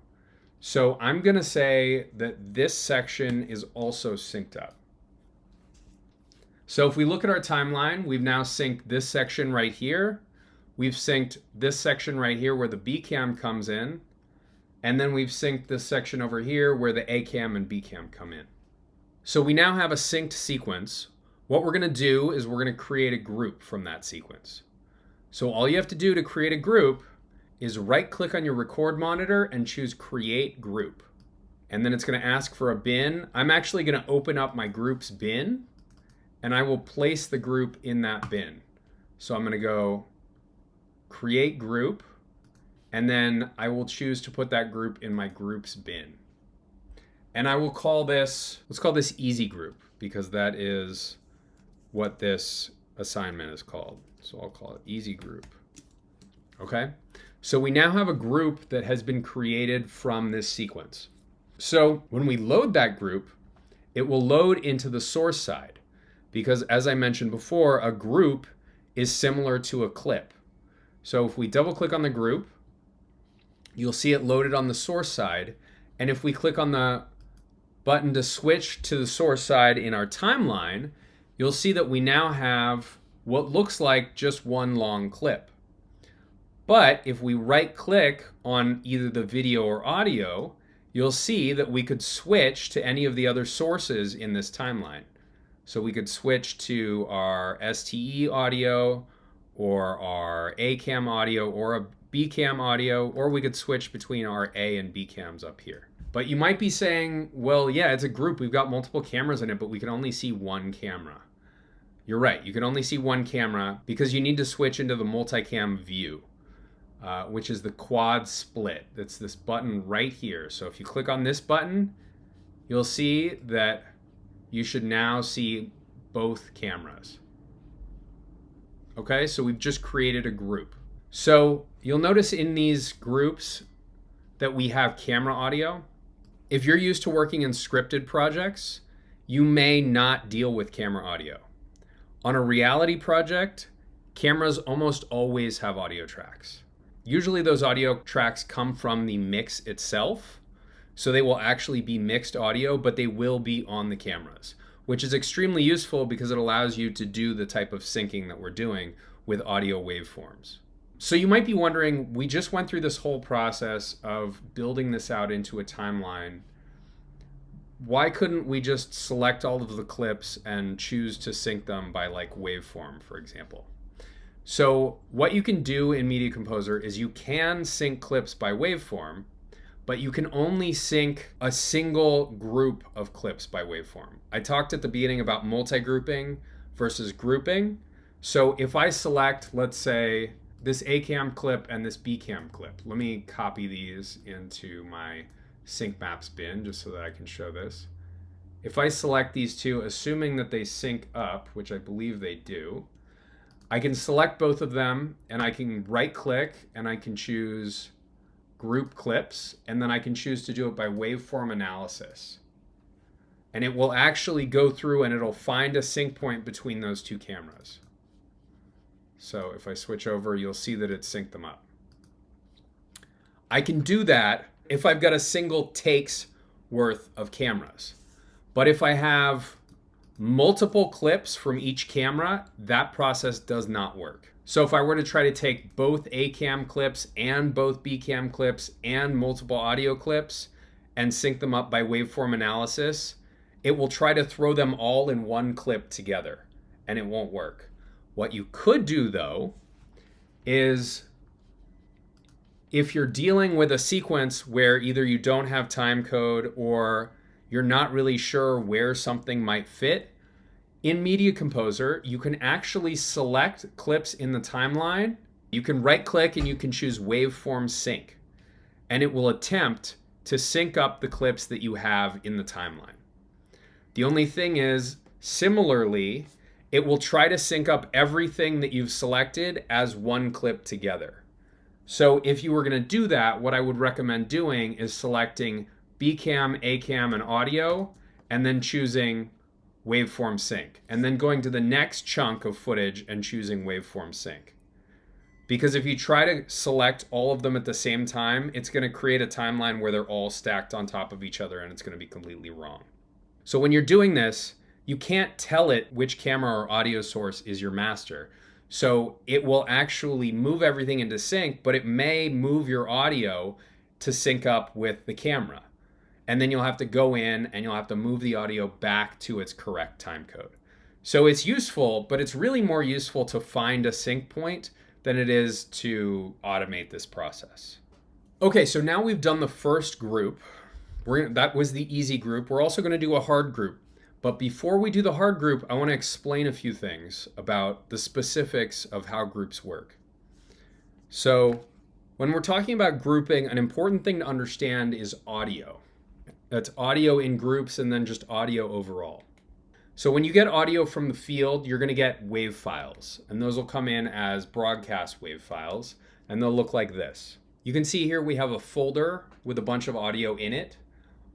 So I'm going to say that this section is also synced up. So if we look at our timeline, we've now synced this section right here. We've synced this section right here where the Bcam comes in. And then we've synced this section over here where the Acam and Bcam come in. So we now have a synced sequence. What we're going to do is we're going to create a group from that sequence. So all you have to do to create a group is right-click on your record monitor and choose Create Group. And then it's going to ask for a bin. I'm actually going to open up my group's bin, and I will place the group in that bin. So I'm going to go Create Group, and then I will choose to put that group in my group's bin. And I will call this, let's call this Easy Group, because that is what this assignment is called. So I'll call it Easy Group. Okay? So we now have a group that has been created from this sequence. So when we load that group, it will load into the source side, because as I mentioned before, a group is similar to a clip. So if we double click on the group, you'll see it loaded on the source side. And if we click on the button to switch to the source side in our timeline, you'll see that we now have what looks like just one long clip. But if we right click on either the video or audio, you'll see that we could switch to any of the other sources in this timeline. So we could switch to our STE audio or our A cam audio or a B cam audio, or we could switch between our A and B cams up here. But you might be saying, well, yeah, it's a group. We've got multiple cameras in it, but we can only see one camera. You're right. You can only see one camera because you need to switch into the multicam view, which is the quad split. That's this button right here. So if you click on this button, you'll see that you should now see both cameras. Okay, so we've just created a group. So you'll notice in these groups that we have camera audio. If you're used to working in scripted projects, you may not deal with camera audio. On a reality project, cameras almost always have audio tracks. Usually those audio tracks come from the mix itself, so they will actually be mixed audio, but they will be on the cameras, which is extremely useful because it allows you to do the type of syncing that we're doing with audio waveforms. So you might be wondering, we just went through this whole process of building this out into a timeline. Why couldn't we just select all of the clips and choose to sync them by like waveform, for example? So what you can do in Media Composer is you can sync clips by waveform, but you can only sync a single group of clips by waveform. I talked at the beginning about multi-grouping versus grouping. So if I select, let's say, this A cam clip and this B cam clip, let me copy these into my sync maps bin just so that I can show this. If I select these two, assuming that they sync up, which I believe they do, I can select both of them and I can right click and I can choose group clips, and then I can choose to do it by waveform analysis. And it will actually go through and it'll find a sync point between those two cameras. So if I switch over, you'll see that it synced them up. I can do that if I've got a single take's worth of cameras. But if I have multiple clips from each camera, that process does not work. So if I were to try to take both A cam clips and both B cam clips and multiple audio clips and sync them up by waveform analysis, it will try to throw them all in one clip together, and it won't work. What you could do, though, is if you're dealing with a sequence where either you don't have timecode or you're not really sure where something might fit, in Media Composer, you can actually select clips in the timeline. You can right-click and you can choose Waveform Sync, and it will attempt to sync up the clips that you have in the timeline. The only thing is, similarly, it will try to sync up everything that you've selected as one clip together. So if you were going to do that, what I would recommend doing is selecting B cam, A cam, and audio, and then choosing waveform sync, and then going to the next chunk of footage and choosing waveform sync. Because if you try to select all of them at the same time, it's going to create a timeline where they're all stacked on top of each other and it's going to be completely wrong. So when you're doing this, you can't tell it which camera or audio source is your master. So it will actually move everything into sync, but it may move your audio to sync up with the camera. And then you'll have to go in and you'll have to move the audio back to its correct timecode. So it's useful, but it's really more useful to find a sync point than it is to automate this process. Okay, so now we've done the first group. That was the easy group. We're also going to do a hard group. But before we do the hard group, I want to explain a few things about the specifics of how groups work. So when we're talking about grouping, an important thing to understand is audio. That's audio in groups and then just audio overall. So when you get audio from the field, you're going to get WAV files, and those will come in as broadcast WAV files, and they'll look like this. You can see here we have a folder with a bunch of audio in it,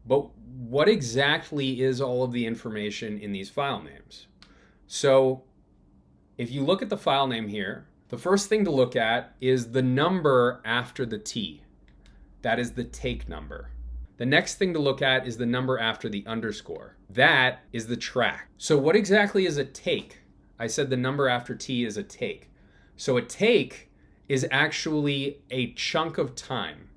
but what exactly is all of the information in these file names? So if you look at the file name here, The first thing to look at is the number after the T. That is the take number. The next thing to look at is the number after the underscore. That is the track. So what exactly is a take? I said the number after T is a take. So a take is actually a chunk of time.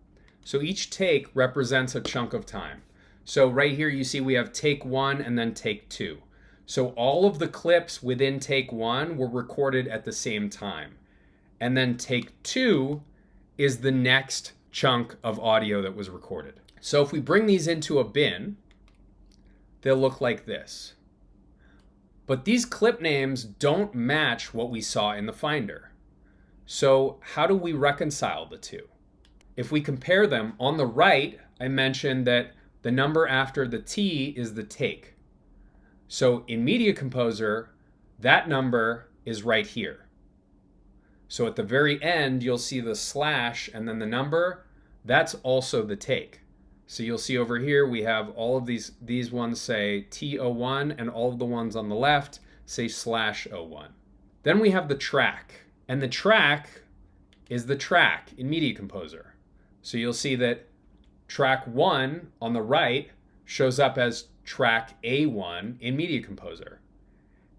So each take represents a chunk of time. So right here you see we have take 1 and then take 2. So all of the clips within take 1 were recorded at the same time. And then take 2 is the next chunk of audio that was recorded. So if we bring these into a bin, they'll look like this. But these clip names don't match what we saw in the Finder. So how do we reconcile the two? If we compare them, on the right, I mentioned that the number after the T is the take. So in Media Composer, that number is right here. So at the very end, you'll see the slash and then the number, that's also the take. So you'll see over here, we have all of these ones say T01 and all of the ones on the left say /01. Then we have the track, and the track is the track in Media Composer. So you'll see that track 1 on the right shows up as track A1 in Media Composer.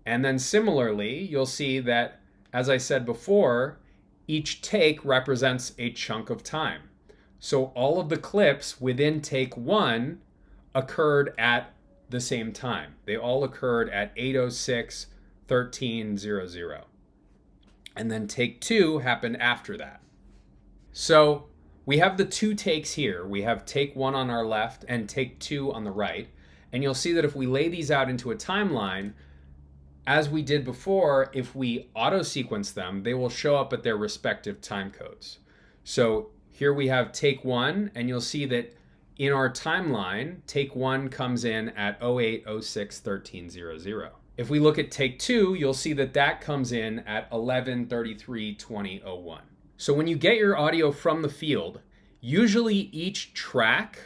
And then similarly, you'll see that, as I said before, each take represents a chunk of time. So all of the clips within take 1 occurred at the same time. They all occurred at 8:06:13:00. And then take 2 happened after that. So we have the two takes here. We have take 1 on our left and take 2 on the right. And you'll see that if we lay these out into a timeline, as we did before, if we auto-sequence them, they will show up at their respective time codes. So here we have take 1, and you'll see that in our timeline, take 1 comes in at 08:06:13:00. If we look at take 2, you'll see that that comes in at 11:33:20:01. So when you get your audio from the field, usually each track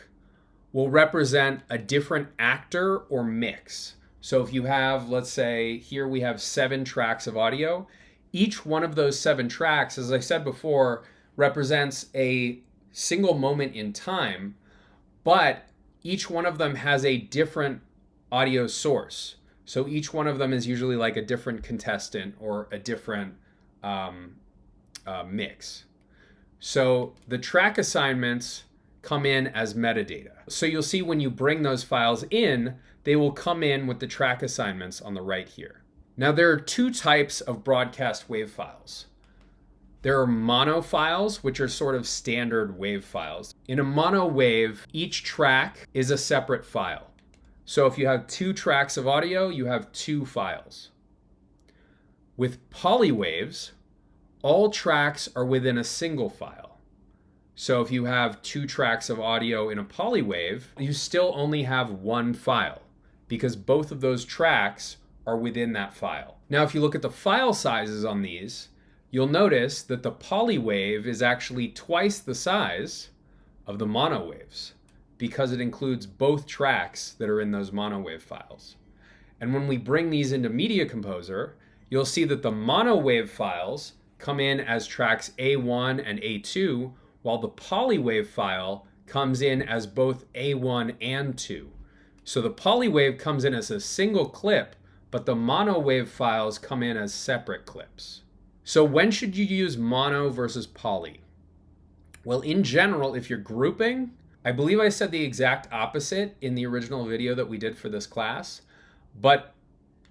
will represent a different actor or mix. So if you have, let's say, here we have 7 tracks of audio, each one of those 7 tracks, as I said before, represents a single moment in time, but each one of them has a different audio source. So each one of them is usually like a different contestant or a different mix. So the track assignments come in as metadata. So you'll see when you bring those files in, they will come in with the track assignments on the right here. Now there are 2 types of broadcast wave files. There are mono files, which are sort of standard wave files. In a mono wave, each track is a separate file. So if you have 2 tracks of audio, you have 2 files. With polywaves, all tracks are within a single file. So if you have 2 tracks of audio in a polywave, you still only have 1 file because both of those tracks are within that file. Now, if you look at the file sizes on these, you'll notice that the polywave is actually twice the size of the mono waves because it includes both tracks that are in those mono wave files. And when we bring these into Media Composer, you'll see that the mono wave files come in as tracks A1 and A2, while the polywave file comes in as both A1 and 2. So the polywave comes in as a single clip, but the mono wave files come in as separate clips. So when should you use mono versus poly? Well, in general, if you're grouping, I believe I said the exact opposite in the original video that we did for this class, but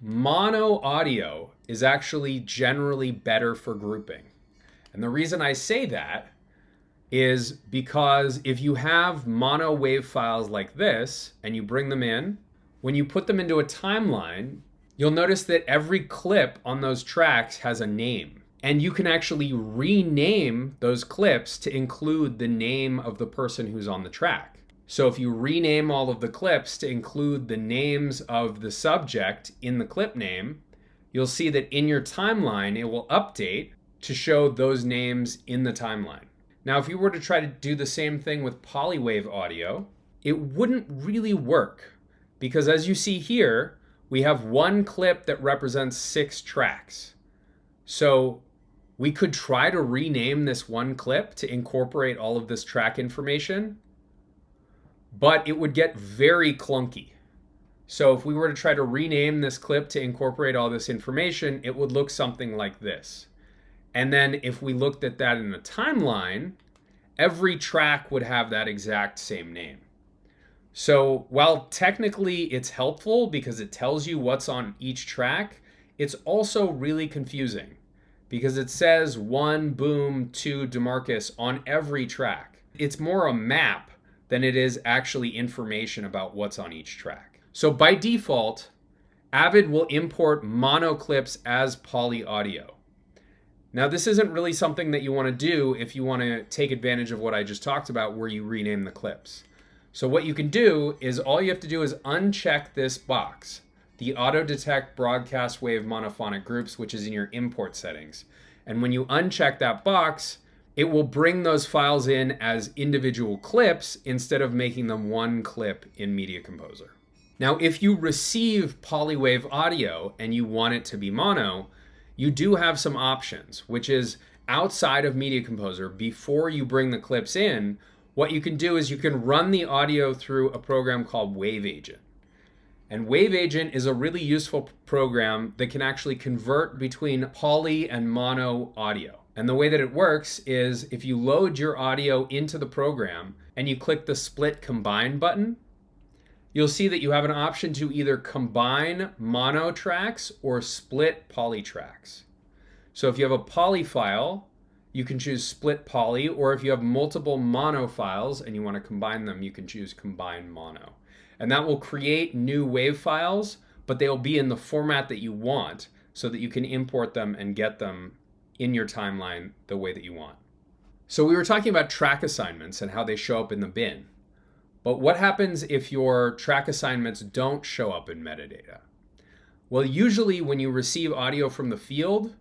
mono audio is actually generally better for grouping. And the reason I say that is because if you have mono wave files like this and you bring them in, when you put them into a timeline, you'll notice that every clip on those tracks has a name. And you can actually rename those clips to include the name of the person who's on the track. So if you rename all of the clips to include the names of the subject in the clip name, you'll see that in your timeline, it will update to show those names in the timeline. Now, if you were to try to do the same thing with polywave audio, it wouldn't really work because as you see here, we have one clip that represents 6 tracks. So We could try to rename this one clip to incorporate all of this track information, but it would get very clunky. So if we were to try to rename this clip to incorporate all this information, it would look something like this. And then if we looked at that in a timeline, every track would have that exact same name. So while technically it's helpful because it tells you what's on each track, it's also really confusing because it says 1 Boom, 2 DeMarcus on every track. It's more a map than it is actually information about what's on each track. So by default, Avid will import mono clips as poly audio. Now this isn't really something that you want to do if you want to take advantage of what I just talked about where you rename the clips. So what you can do is all you have to do is uncheck this box, the auto detect broadcast wave monophonic groups, which is in your import settings. And when you uncheck that box, it will bring those files in as individual clips instead of making them one clip in Media Composer. Now, if you receive polywave audio and you want it to be mono, you do have some options, which is outside of Media Composer, before you bring the clips in, what you can do is you can run the audio through a program called Wave Agent. And Wave Agent is a really useful program that can actually convert between poly and mono audio. And the way that it works is if you load your audio into the program and you click the Split Combine button, you'll see that you have an option to either combine mono tracks or split poly tracks. So if you have a poly file, you can choose split poly, or if you have multiple mono files and you want to combine them, you can choose combine mono. And that will create new wave files, but they'll be in the format that you want so that you can import them and get them in your timeline the way that you want. So we were talking about track assignments and how they show up in the bin. But what happens if your track assignments don't show up in metadata? Well, usually when you receive audio from the field,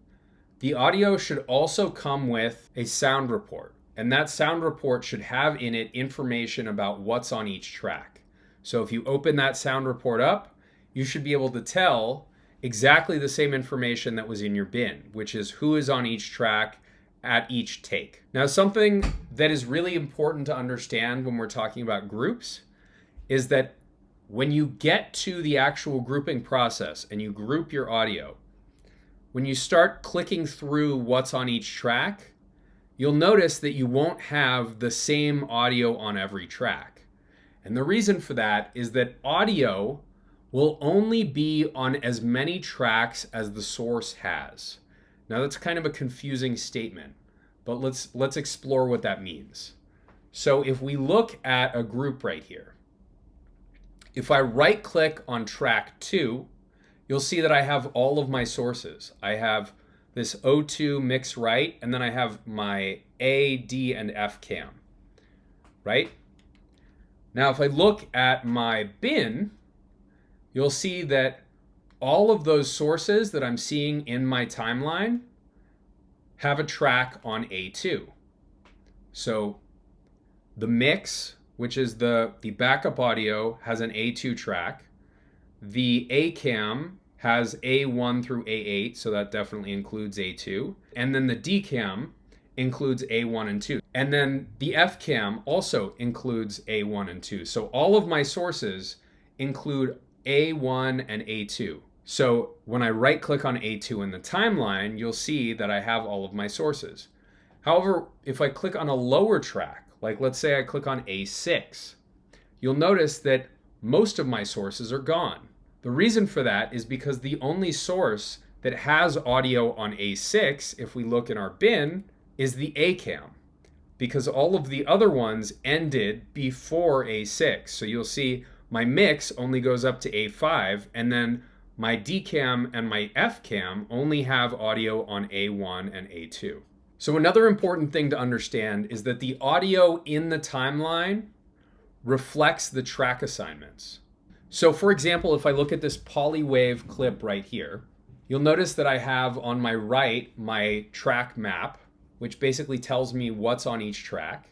the audio should also come with a sound report. And that sound report should have in it information about what's on each track. So if you open that sound report up, you should be able to tell exactly the same information that was in your bin, which is who is on each track at each take. Now, something that is really important to understand when we're talking about groups is that when you get to the actual grouping process and you group your audio, when you start clicking through what's on each track, you'll notice that you won't have the same audio on every track. And the reason for that is that audio will only be on as many tracks as the source has. Now that's kind of a confusing statement, but let's explore what that means. So if we look at a group right here, if I right click on track 2, you'll see that I have all of my sources. I have this O2 mix right, and then I have my A, D, and F cam, right? Now if I look at my bin, you'll see that all of those sources that I'm seeing in my timeline have a track on A2. So the mix, which is the backup audio, has an A2 track. The A cam has A1 through A8, so that definitely includes A2. And then the D cam includes A1 and 2. And then the F cam also includes A1 and 2. So all of my sources include A1 and A2. So when I right click on A2 in the timeline, you'll see that I have all of my sources. However, if I click on a lower track, like let's say I click on A6, you'll notice that most of my sources are gone. The reason for that is because the only source that has audio on A6, if we look in our bin, is the A cam, because all of the other ones ended before A6. So you'll see my mix only goes up to A5, and then my D cam and my F cam only have audio on A1 and A2. So another important thing to understand is that the audio in the timeline reflects the track assignments. So for example, if I look at this polywave clip right here, you'll notice that I have on my right my track map, which basically tells me what's on each track.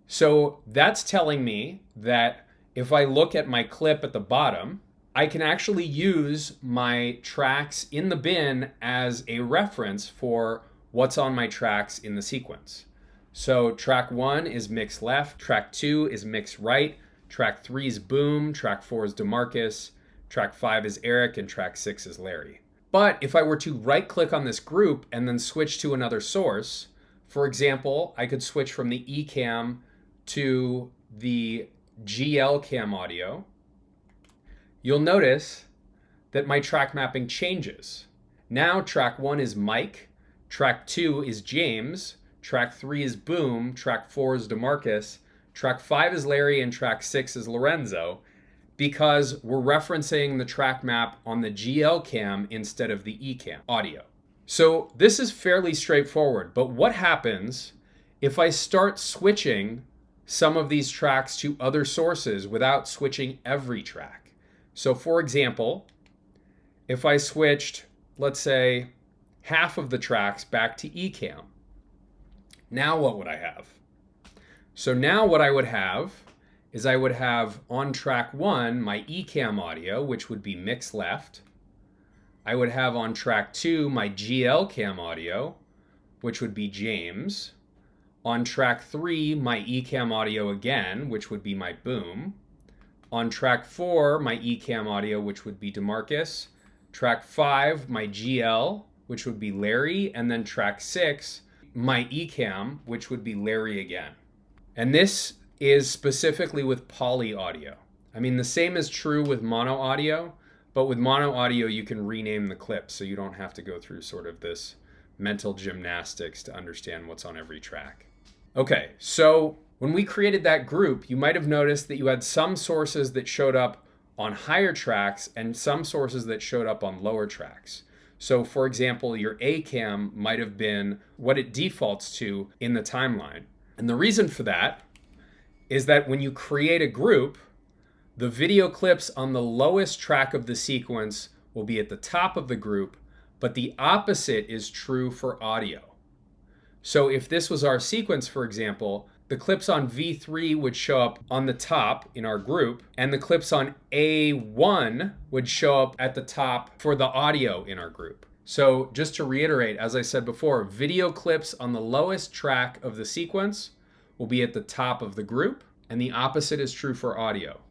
So that's telling me that if I look at my clip at the bottom, I can actually use my tracks in the bin as a reference for what's on my tracks in the sequence. So track 1 is mix left, track 2 is mix right, track 3 is Boom, track 4 is DeMarcus, track 5 is Eric, and track 6 is Larry. But if I were to right click on this group and then switch to another source, for example, I could switch from the eCam to the GL cam audio, you'll notice that my track mapping changes. Now track 1 is Mike, track 2 is James, track 3 is Boom, track 4 is DeMarcus, track 5 is Larry, and track 6 is Lorenzo, because we're referencing the track map on the GL cam instead of the eCam audio. So this is fairly straightforward, but what happens if I start switching some of these tracks to other sources without switching every track? So for example, if I switched, let's say, half of the tracks back to eCam, now what would I have? So now what I would have is I would have on track 1 my eCam audio, which would be mix left. I would have on track 2 my GL cam audio, which would be James. On track 3 my eCam audio again, which would be my Boom. On track 4 my eCam audio, which would be DeMarcus. Track 5 my GL, which would be Larry, and then track 6 my eCam, which would be Larry again. And this is specifically with poly audio. I mean, the same is true with mono audio, but with mono audio you can rename the clips so you don't have to go through sort of this mental gymnastics to understand what's on every track. Okay, so when we created that group, you might have noticed that you had some sources that showed up on higher tracks and some sources that showed up on lower tracks. So for example, your A cam might have been what it defaults to in the timeline. And the reason for that is that when you create a group, the video clips on the lowest track of the sequence will be at the top of the group, but the opposite is true for audio. So if this was our sequence, for example, the clips on V3 would show up on the top in our group, and the clips on A1 would show up at the top for the audio in our group. So just to reiterate, as I said before, video clips on the lowest track of the sequence will be at the top of the group, and the opposite is true for audio.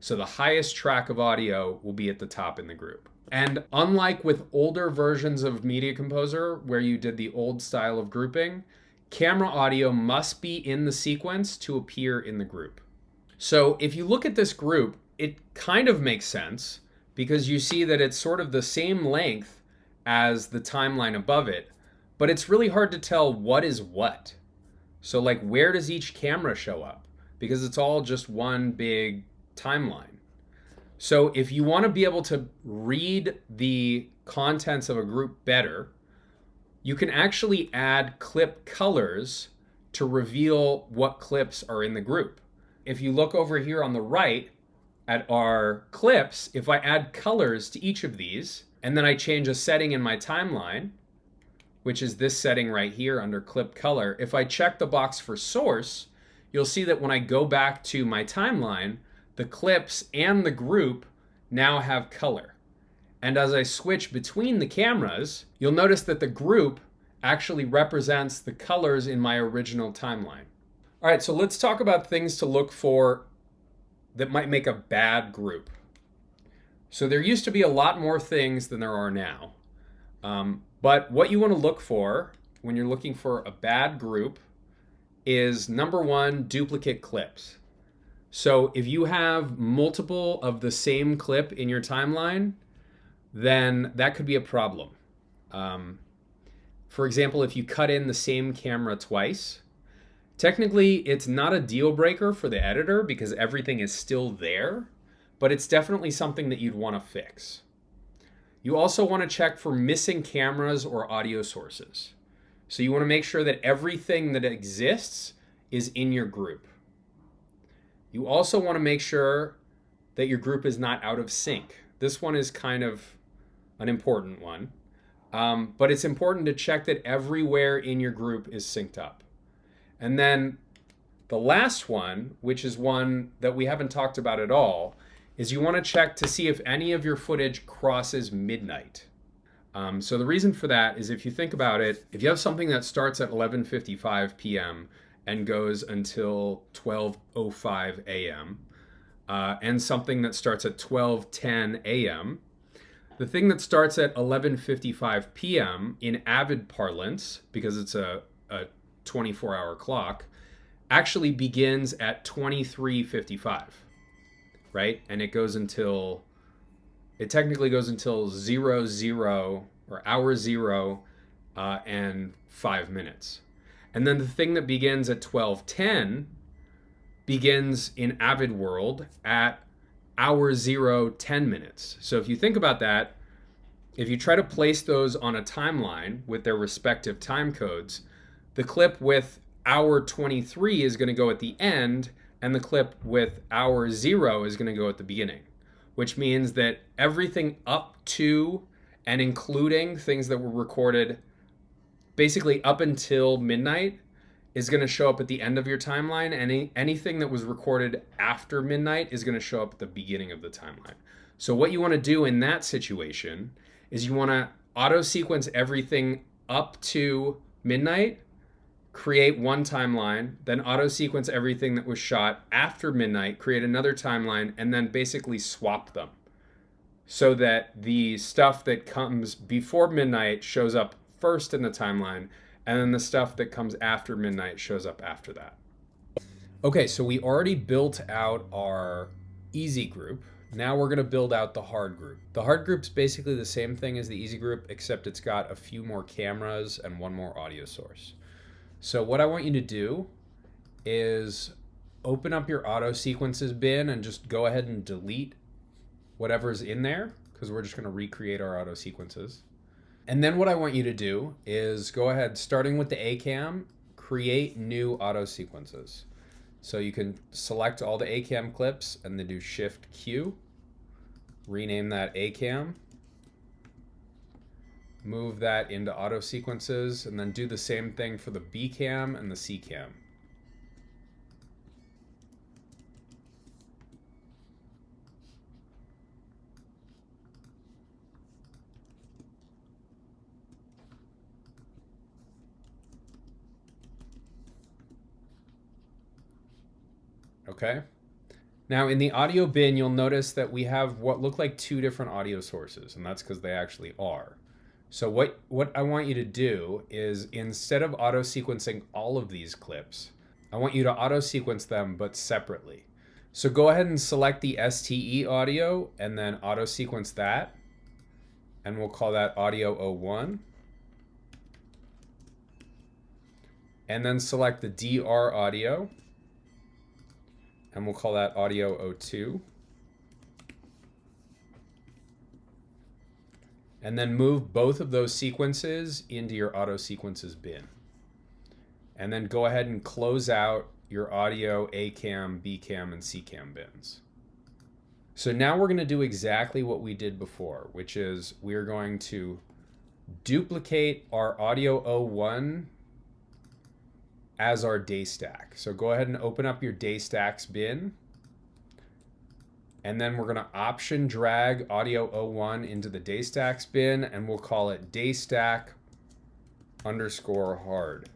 So the highest track of audio will be at the top in the group. And unlike with older versions of Media Composer, where you did the old style of grouping, camera audio must be in the sequence to appear in the group. So if you look at this group, it kind of makes sense because you see that it's sort of the same length as the timeline above it, but it's really hard to tell what is what. So like, where does each camera show up? Because it's all just one big timeline. So if you want to be able to read the contents of a group better, you can actually add clip colors to reveal what clips are in the group. If you look over here on the right at our clips, if I add colors to each of these, and then I change a setting in my timeline, which is this setting right here under clip color, if I check the box for source, you'll see that when I go back to my timeline, the clips and the group now have color. And as I switch between the cameras, you'll notice that the group actually represents the colors in my original timeline. All right, so let's talk about things to look for that might make a bad group. So there used to be a lot more things than there are now. But what you want to look for when you're looking for a bad group is, number one, duplicate clips. So if you have multiple of the same clip in your timeline, then that could be a problem. For example, if you cut in the same camera twice, technically it's not a deal breaker for the editor because everything is still there, but it's definitely something that you'd want to fix. You also want to check for missing cameras or audio sources. So you want to make sure that everything that exists is in your group. You also want to make sure that your group is not out of sync. This one is kind of an important one, but it's important to check that everywhere in your group is synced up. And then the last one, which is one that we haven't talked about at all, is you want to check to see if any of your footage crosses midnight. So the reason for that is, if you think about it, if you have something that starts at 11:55 p.m. and goes until 12:05 a.m., and something that starts at 12:10 a.m., the thing that starts at 11:55 p.m. in Avid parlance, because it's a 24-hour clock, actually begins at 23:55, right? And it technically goes until 00 or hour 0 and 5 minutes. And then the thing that begins at 12:10 begins in Avid world at hour 0, 10 minutes. So if you think about that, if you try to place those on a timeline with their respective time codes, the clip with hour 23 is going to go at the end, and the clip with hour 0 is going to go at the beginning, which means that everything up to and including things that were recorded basically up until midnight is going to show up at the end of your timeline, and anything that was recorded after midnight is going to show up at the beginning of the timeline. So what you want to do in that situation is you want to auto sequence everything up to midnight, create one timeline, then auto sequence everything that was shot after midnight, create another timeline, and then basically swap them so that the stuff that comes before midnight shows up first in the timeline, and then the stuff that comes after midnight shows up after that. Okay, so we already built out our easy group. Now we're going to build out the hard group. The hard group's basically the same thing as the easy group, except it's got a few more cameras and one more audio source. So what I want you to do is open up your auto sequences bin and just go ahead and delete whatever's in there, because we're just going to recreate our auto sequences. And then what I want you to do is go ahead, starting with the ACAM, create new auto sequences. So you can select all the ACAM clips and then do Shift Q, rename that ACAM, move that into auto sequences, and then do the same thing for the BCAM and the CCAM. Okay. Now in the audio bin, you'll notice that we have what look like two different audio sources, and that's because they actually are. So what I want you to do is, instead of auto sequencing all of these clips, I want you to auto sequence them but separately. So go ahead and select the STE audio and then auto sequence that, and we'll call that audio 01. And then select the DR audio, and we'll call that audio 02. And then move both of those sequences into your auto sequences bin. And then go ahead and close out your audio ACAM, BCAM, and CCAM bins. So now we're going to do exactly what we did before, which is we're going to duplicate our audio 01 as our daystack. So go ahead and open up your daystacks bin, and then we're going to option drag audio 01 into the daystacks bin, and we'll call it daystack _ hard.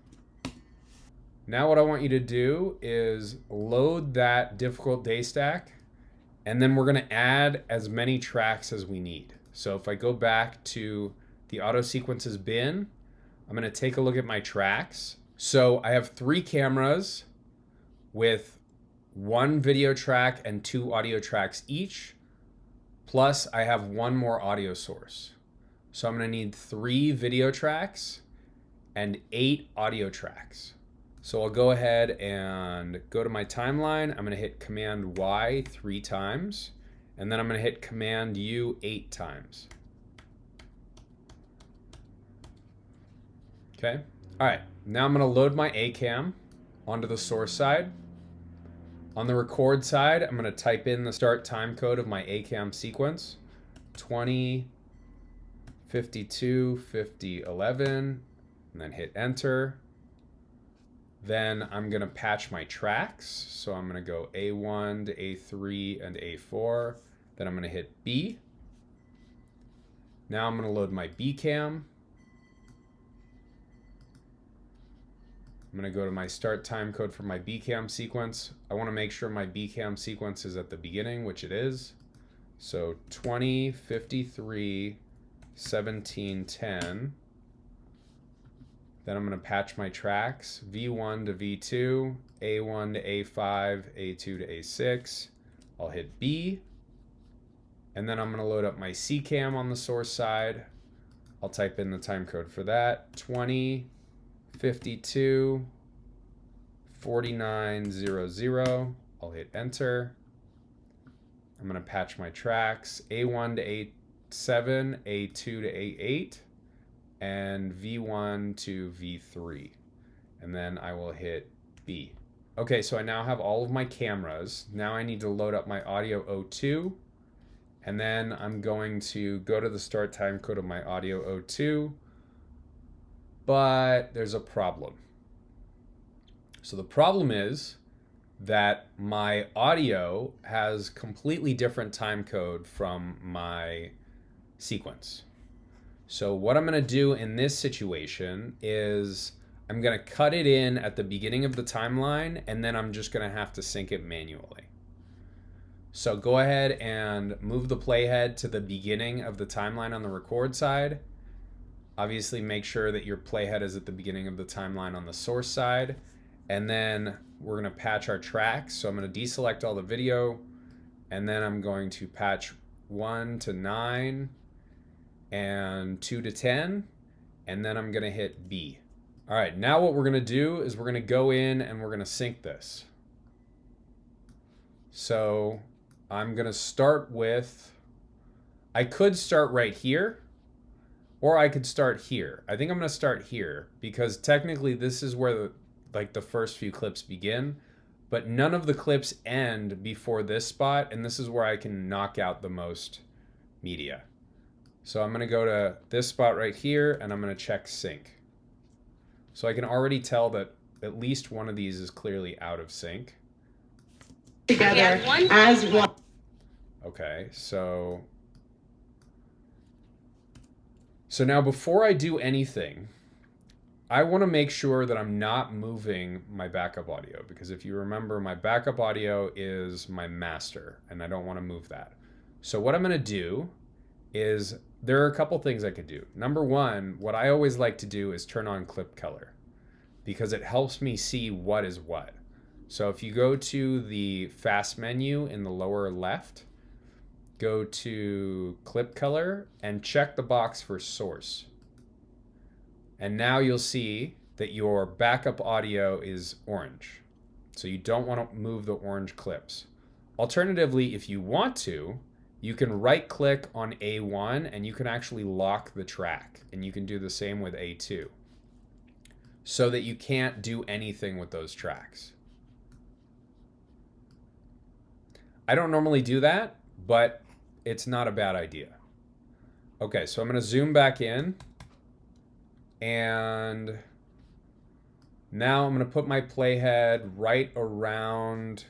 Now what I want you to do is load that difficult daystack, and then we're going to add as many tracks as we need. So if I go back to the auto sequences bin, I'm going to take a look at my tracks. So I have 3 cameras with 1 video track and 2 audio tracks each, plus I have 1 more audio source. So I'm going to need 3 video tracks and 8 audio tracks. So I'll go ahead and go to my timeline. I'm going to hit Command Y 3 times, and then I'm going to hit Command U 8 times. Okay. All right. Now I'm going to load my ACAM onto the source side. On the record side, I'm going to type in the start time code of my ACAM sequence, 20, 52, 50, 11, and then hit enter. Then I'm going to patch my tracks. So I'm going to go A1 to A3 and A4. Then I'm going to hit B. Now I'm going to load my B cam. I'm going to go to my start time code for my B cam sequence. I want to make sure my B cam sequence is at the beginning, which it is. So 20, 53, 17, 10. Then I'm going to patch my tracks, V1 to V2, A1 to A5, A2 to A6. I'll hit B. And then I'm going to load up my C cam on the source side. I'll type in the time code for that, 20, 52, 4900. I'll hit enter. I'm going to patch my tracks, A1 to A7, A2 to A8, and V1 to V3. And then I will hit B. Okay, so I now have all of my cameras. Now I need to load up my audio O2. And then I'm going to go to the start time code of my audio O2. But there's a problem. So the problem is that my audio has completely different time code from my sequence. So what I'm going to do in this situation is I'm going to cut it in at the beginning of the timeline, and then I'm just going to have to sync it manually. So go ahead and move the playhead to the beginning of the timeline on the record side. Obviously make sure that your playhead is at the beginning of the timeline on the source side. And then we're going to patch our tracks. So I'm going to deselect all the video, and then I'm going to patch 1 to 9 and 2 to 10, and then I'm going to hit B. All right, now what we're going to do is we're going to go in and we're going to sync this. So I'm going to start with, I could start right here, or I could start here. I think I'm going to start here because technically this is where the first few clips begin, but none of the clips end before this spot, and this is where I can knock out the most media. So I'm going to go to this spot right here, and I'm going to check sync. So I can already tell that at least one of these is clearly out of sync. Together as one. Okay, so now before I do anything, I want to make sure that I'm not moving my backup audio, because if you remember, my backup audio is my master, and I don't want to move that. So what I'm going to do is, there are a couple things I could do. Number one, what I always like to do is turn on clip color, because it helps me see what is what. So if you go to the fast menu in the lower left, go to clip color and check the box for source. And now you'll see that your backup audio is orange. So you don't want to move the orange clips. Alternatively, if you want to, you can right click on A1 and you can actually lock the track. And you can do the same with A2, so that you can't do anything with those tracks. I don't normally do that, but it's not a bad idea. Okay, so I'm going to zoom back in, and now I'm going to put my playhead right around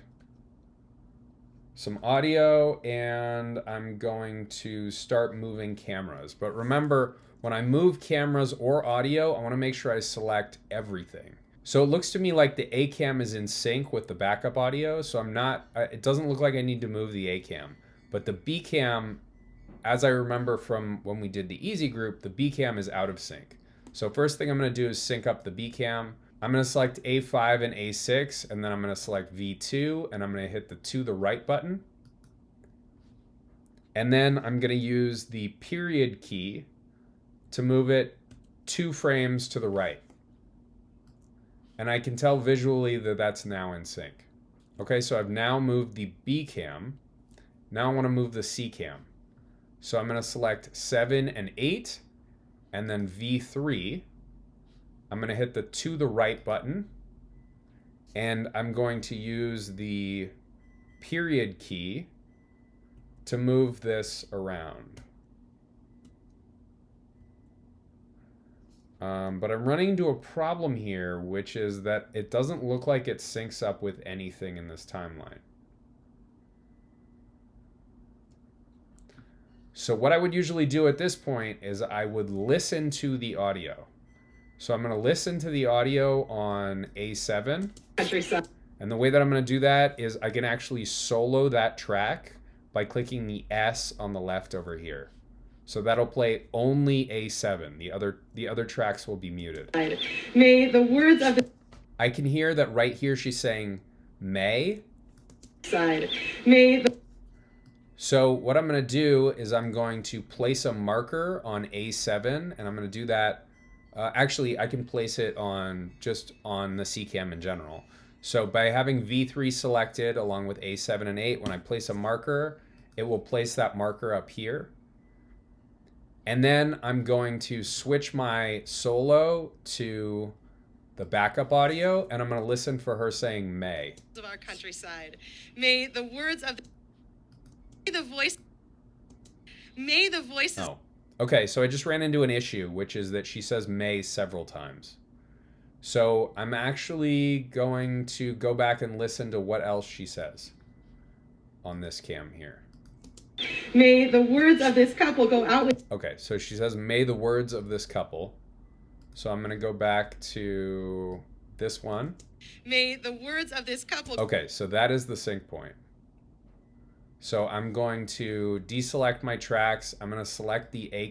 some audio, and I'm going to start moving cameras. But remember, when I move cameras or audio, I want to make sure I select everything. So it looks to me like the A cam is in sync with the backup audio, so it doesn't look like I need to move the A cam. But the B cam, as I remember from when we did the easy group, the B cam is out of sync. So first thing I'm going to do is sync up the B cam. I'm going to select A5 and A6, and then I'm going to select V2, and I'm going to hit the to the right button. And then I'm going to use the period key to move it 2 frames to the right. And I can tell visually that that's now in sync. Okay, so I've now moved the B cam. Now I want to move the C cam. So I'm going to select 7 and 8, and then V3. I'm going to hit the to the right button, and I'm going to use the period key to move this around. But I'm running into a problem here, which is that it doesn't look like it syncs up with anything in this timeline. So what I would usually do at this point is I would listen to the audio. So I'm going to listen to the audio on A7. And the way that I'm going to do that is I can actually solo that track by clicking the S on the left over here. So that'll play only A7. The other tracks will be muted. May the words of the I can hear that right here she's saying may. side. May the So what I'm going to do is I'm going to place a marker on A7, and I'm going to do that. Actually, I can place it on just on the CCAM in general. So by having V3 selected along with A7 and 8, when I place a marker, it will place that marker up here. And then I'm going to switch my solo to the backup audio, and I'm going to listen for her saying may. of our countryside. May the words of the voice. May the voices. Oh. Okay, so I just ran into an issue, which is that she says may several times. So I'm actually going to go back and listen to what else she says on this cam here. May the words of this couple go out with. Okay, so she says, may the words of this couple. So I'm going to go back to this one. May the words of this couple. Okay, so that is the sync point. So I'm going to deselect my tracks. I'm going to select the A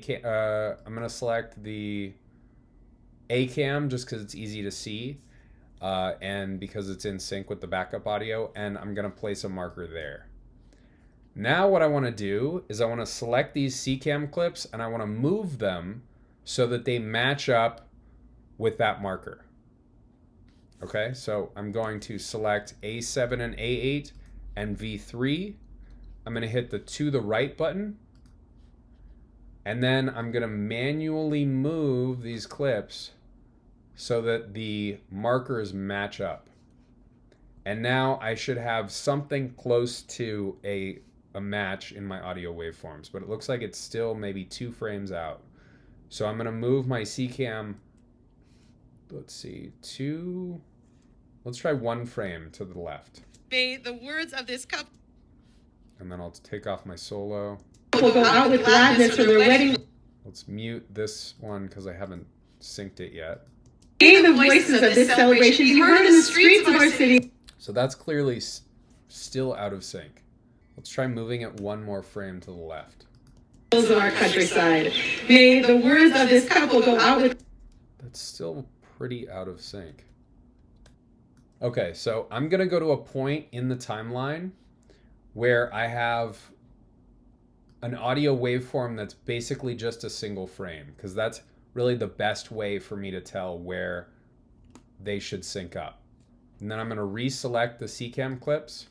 cam just because it's easy to see, and because it's in sync with the backup audio. And I'm going to place a marker there. Now what I want to do is I want to select these C cam clips and I want to move them so that they match up with that marker. Okay, so I'm going to select A7 and A8 and V3. I'm going to hit the to the right button, and then I'm going to manually move these clips so that the markers match up. And now I should have something close to a match in my audio waveforms, but it looks like it's still maybe 2 frames out. So I'm going to move my CCAM, let's see, let's try 1 frame to the left. May the words of this couple. And then I'll take off my solo. Will go out with gladness for their wedding. Let's mute this one because I haven't synced it yet. May the voices of this celebration be heard in the streets of our city. So that's clearly still out of sync. Let's try moving it 1 more frame to the left. Of our countryside. May the words of this couple go out with. That's still pretty out of sync. Okay, so I'm going to go to a point in the timeline where I have an audio waveform that's basically just a single frame, because that's really the best way for me to tell where they should sync up. And then I'm going to reselect the CCAM clips,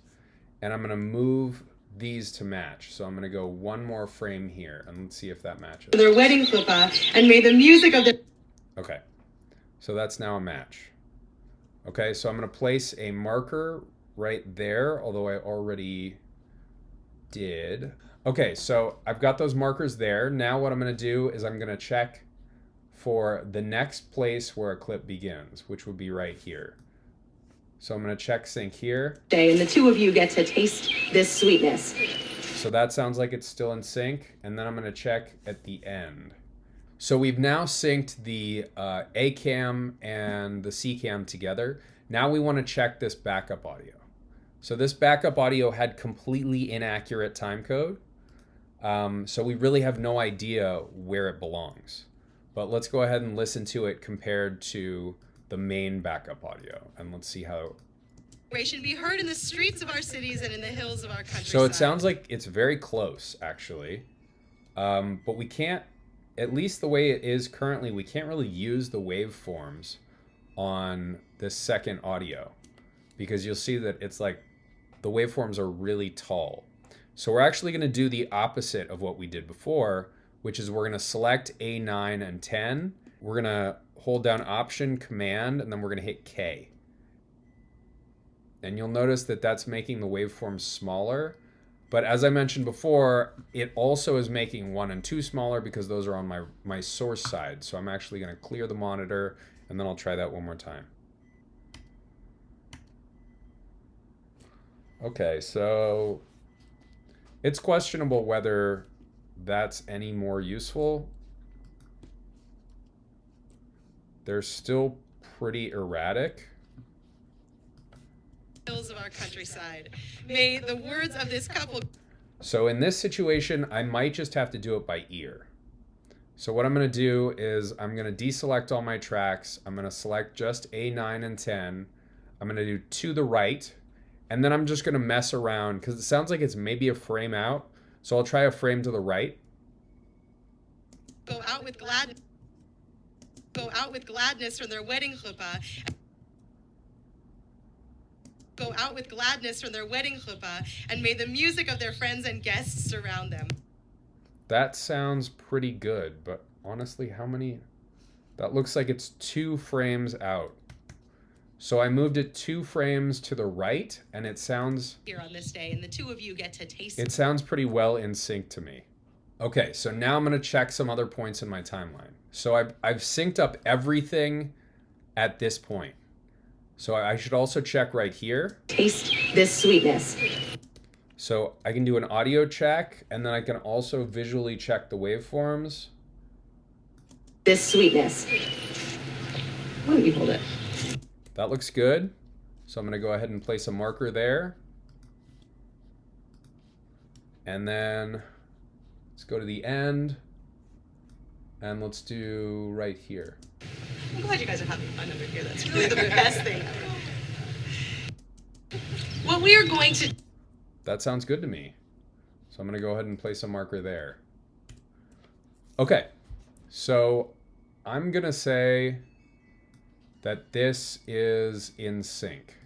and I'm going to move these to match. So I'm going to go 1 more frame here, and let's see if that matches. Their wedding chuppah, and may the music of the. Okay, so that's now a match. Okay, so I'm going to place a marker right there, although I already did. Okay, so I've got those markers there. Now what I'm going to do is I'm going to check for the next place where a clip begins, which would be right here. So I'm going to check sync here. And the 2 of you get to taste this sweetness. So that sounds like it's still in sync. And then I'm going to check at the end. So we've now synced the A cam and the C cam together. Now we want to check this backup audio. So this backup audio had completely inaccurate timecode. So we really have no idea where it belongs. But let's go ahead and listen to it compared to the main backup audio, and let's see how. Be heard in the streets of our cities and in the hills of our countryside. So it sounds like it's very close, actually. But we can't, at least the way it is currently, we can't really use the waveforms on this second audio, because you'll see that it's like the waveforms are really tall. So we're actually going to do the opposite of what we did before, which is we're going to select A9 and 10. We're going to hold down Option, Command, and then we're going to hit K. And you'll notice that that's making the waveforms smaller. But as I mentioned before, it also is making 1 and 2 smaller because those are on my source side. So I'm actually going to clear the monitor, and then I'll try that 1 more time. Okay, so it's questionable whether that's any more useful. They're still pretty erratic. Hills of our countryside. May the words of this couple. So in this situation, I might just have to do it by ear. So what I'm going to do is I'm going to deselect all my tracks. I'm going to select just A9 and 10. I'm going to do to the right. And then I'm just going to mess around because it sounds like it's maybe a frame out. So I'll try a frame to the right. Go out with gladness from their wedding chuppah. Go out with gladness from their wedding chuppah, and may the music of their friends and guests surround them. That sounds pretty good, but honestly, how many? That looks like it's 2 frames out. So I moved it 2 frames to the right, and it sounds... Here on this day, and the two of you get to taste It sounds pretty well in sync to me. Okay, so now I'm going to check some other points in my timeline. So I've synced up everything at this point. So I should also check right here. Taste this sweetness. So I can do an audio check, and then I can also visually check the waveforms. This sweetness. Why don't you hold it? That looks good. So I'm going to go ahead and place a marker there. And then let's go to the end. And let's do right here. I'm glad you guys are having fun over here. That's really the best thing. What we are going to... That sounds good to me. So I'm going to go ahead and place a marker there. Okay, so I'm going to say that this is in sync.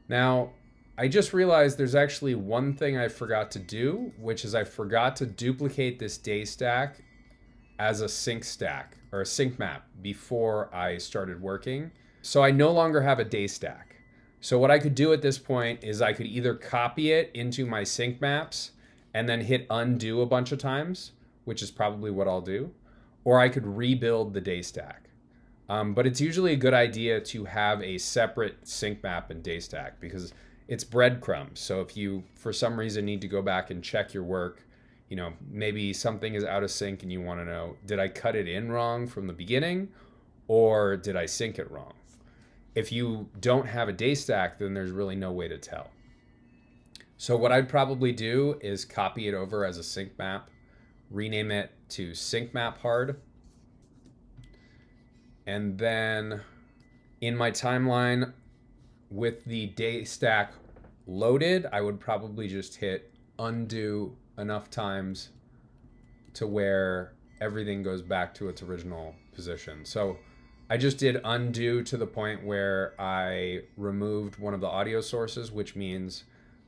Now, I just realized there's actually one thing I forgot to do, which is I forgot to duplicate this daystack as a sync stack or a sync map before I started working. So I no longer have a daystack. So what I could do at this point is I could either copy it into my sync maps and then hit undo a bunch of times, which is probably what I'll do, or I could rebuild the daystack. But it's usually a good idea to have a separate sync map and daystack because it's breadcrumbs. So if you, for some reason, need to go back and check your work, you know, maybe something is out of sync and you want to know, did I cut it in wrong from the beginning or did I sync it wrong? If you don't have a daystack, then there's really no way to tell. So what I'd probably do is copy it over as a sync map, rename it to sync map hard. And then in my timeline with the daystack loaded, I would probably just hit undo enough times to where everything goes back to its original position. So I just did undo to the point where I removed one of the audio sources, which means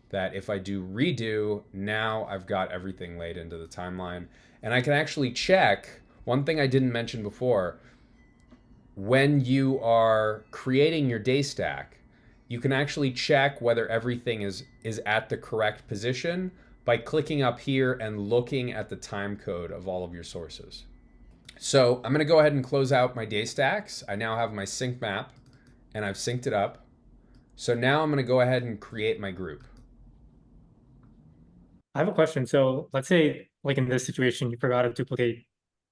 that if I do redo, now I've got everything laid into the timeline. And I can actually check, one thing I didn't mention before, when you are creating your daystack, you can actually check whether everything is at the correct position by clicking up here and looking at the time code of all of your sources. So I'm going to go ahead and close out my daystacks. I now have my sync map and I've synced it up. So now I'm going to go ahead and create my group. I have a question. So let's say, like in this situation, you forgot to duplicate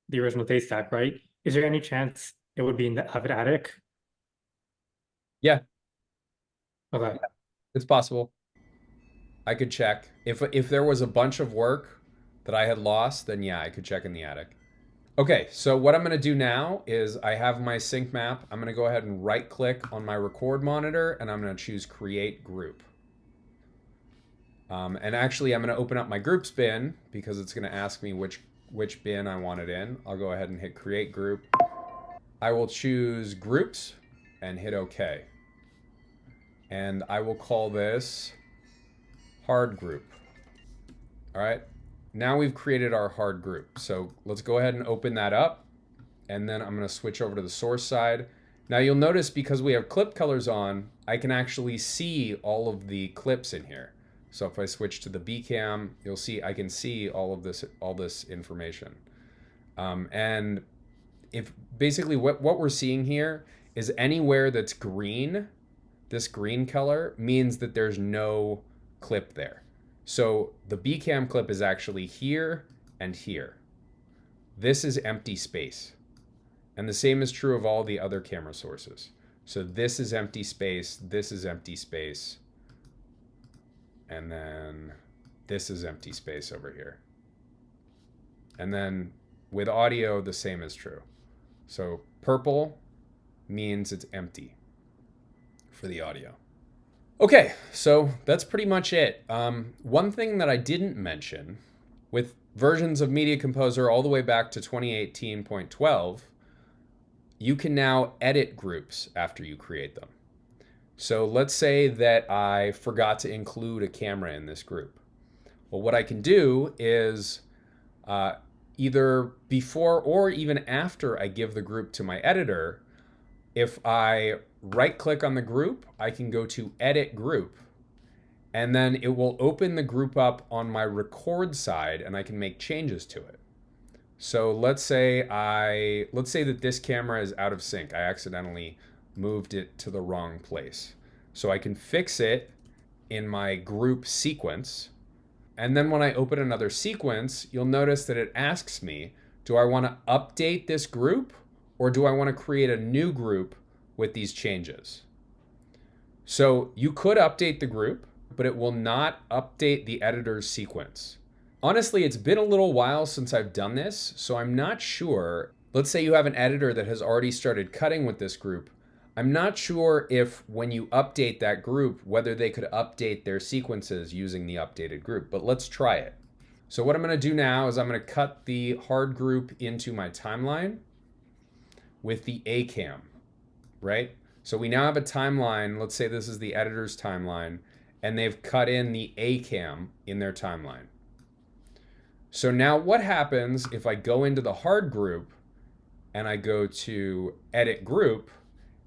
the original daystack, right? Is there any chance it would be in the Avid attic? Yeah. Okay. It's possible. I could check. If there was a bunch of work that I had lost, then yeah, I could check in the attic. Okay, so what I'm going to do now is I have my sync map. I'm going to go ahead and right click on my record monitor and I'm going to choose create group. And actually I'm going to open up my groups bin because it's going to ask me which bin I want it in. I'll go ahead and hit create group. I will choose groups and hit OK. And I will call this hard group. All right, now we've created our hard group. So let's go ahead and open that up. And then I'm going to switch over to the source side. Now you'll notice because we have clip colors on, I can actually see all of the clips in here. So if I switch to the B cam, you'll see I can see all this information. And if basically what we're seeing here is anywhere that's green, this green color means that there's no clip there. So the B cam clip is actually here and here. This is empty space. And the same is true of all the other camera sources. So this is empty space, this is empty space, and then this is empty space over here. And then with audio, the same is true. So purple means it's empty for the audio. Okay, so that's pretty much it. One thing that I didn't mention, with versions of Media Composer all the way back to 2018.12, you can now edit groups after you create them. So let's say that I forgot to include a camera in this group. Well, what I can do is either before or even after I give the group to my editor, if I right-click on the group, I can go to Edit Group, and then it will open the group up on my record side, and I can make changes to it. So let's say that this camera is out of sync. I accidentally moved it to the wrong place. So I can fix it in my group sequence. And then when I open another sequence, you'll notice that it asks me, do I want to update this group or do I want to create a new group with these changes? So you could update the group, but it will not update the editor's sequence. Honestly, it's been a little while since I've done this, so I'm not sure. Let's say you have an editor that has already started cutting with this group. I'm not sure if when you update that group, whether they could update their sequences using the updated group, but let's try it. So what I'm going to do now is I'm going to cut the hard group into my timeline with the A cam, right? So we now have a timeline. Let's say this is the editor's timeline, and they've cut in the A cam in their timeline. So now what happens if I go into the hard group and I go to Edit Group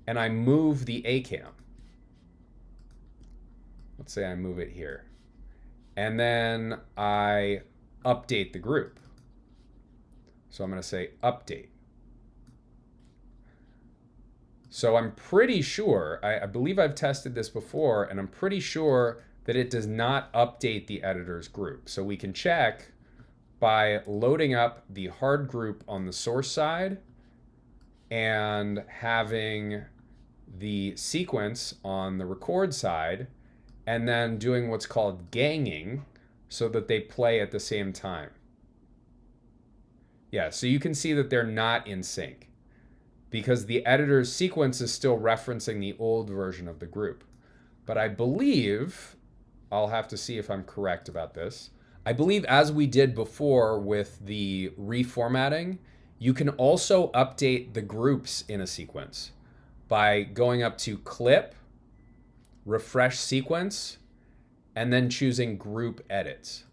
and I move the A cam? Let's say I move it here. And then I update the group. So I'm going to say Update. So I'm pretty sure, I believe I've tested this before, and I'm pretty sure that it does not update the editor's group. So we can check by loading up the hard group on the source side and having the sequence on the record side, and then doing what's called ganging so that they play at the same time. Yeah, so you can see that they're not in sync because the editor's sequence is still referencing the old version of the group. But I believe, I'll have to see if I'm correct about this, I believe as we did before with the reformatting, you can also update the groups in a sequence by going up to Clip, Refresh Sequence, and then choosing Group Edits.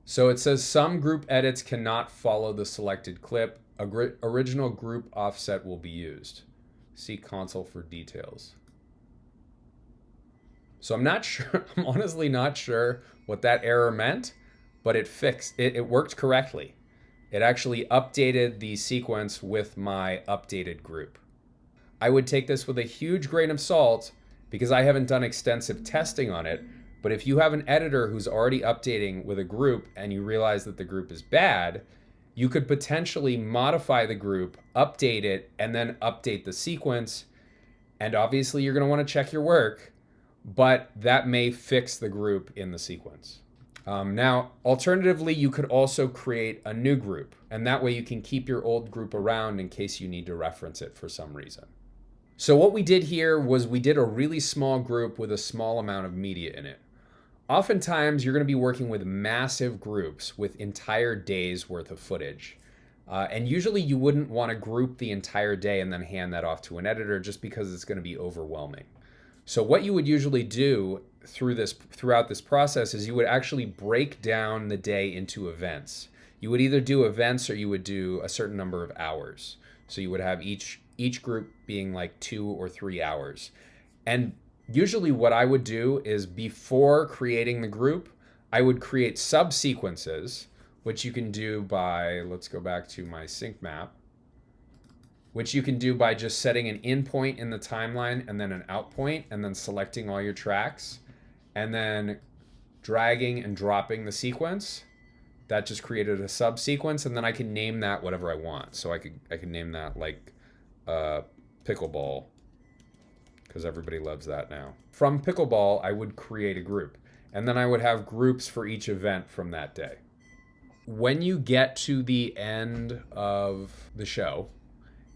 So it says some group edits cannot follow the selected clip. Original group offset will be used. See console for details. So I'm not sure, I'm honestly not sure what that error meant, but it worked correctly. It actually updated the sequence with my updated group. I would take this with a huge grain of salt because I haven't done extensive testing on it, but if you have an editor who's already updating with a group and you realize that the group is bad, you could potentially modify the group, update it, and then update the sequence. And obviously you're going to want to check your work, but that may fix the group in the sequence. Now, alternatively, you could also create a new group, and that way you can keep your old group around in case you need to reference it for some reason. So what we did here was we did a really small group with a small amount of media in it. Oftentimes, you're going to be working with massive groups with entire days worth of footage. And usually you wouldn't want to group the entire day and then hand that off to an editor just because it's going to be overwhelming. So what you would usually do throughout this process is you would actually break down the day into events. You would either do events or you would do a certain number of hours. So you would have each group being like 2 or 3 hours. And usually what I would do is before creating the group, I would create subsequences, which you can do by, let's go back to my sync map, which you can do by just setting an in point in the timeline and then an out point and then selecting all your tracks and then dragging and dropping the sequence. that just created a subsequence, and then I can name that whatever I want. So I could name that like pickleball, because everybody loves that now. From pickleball, I would create a group, and then I would have groups for each event from that day. When you get to the end of the show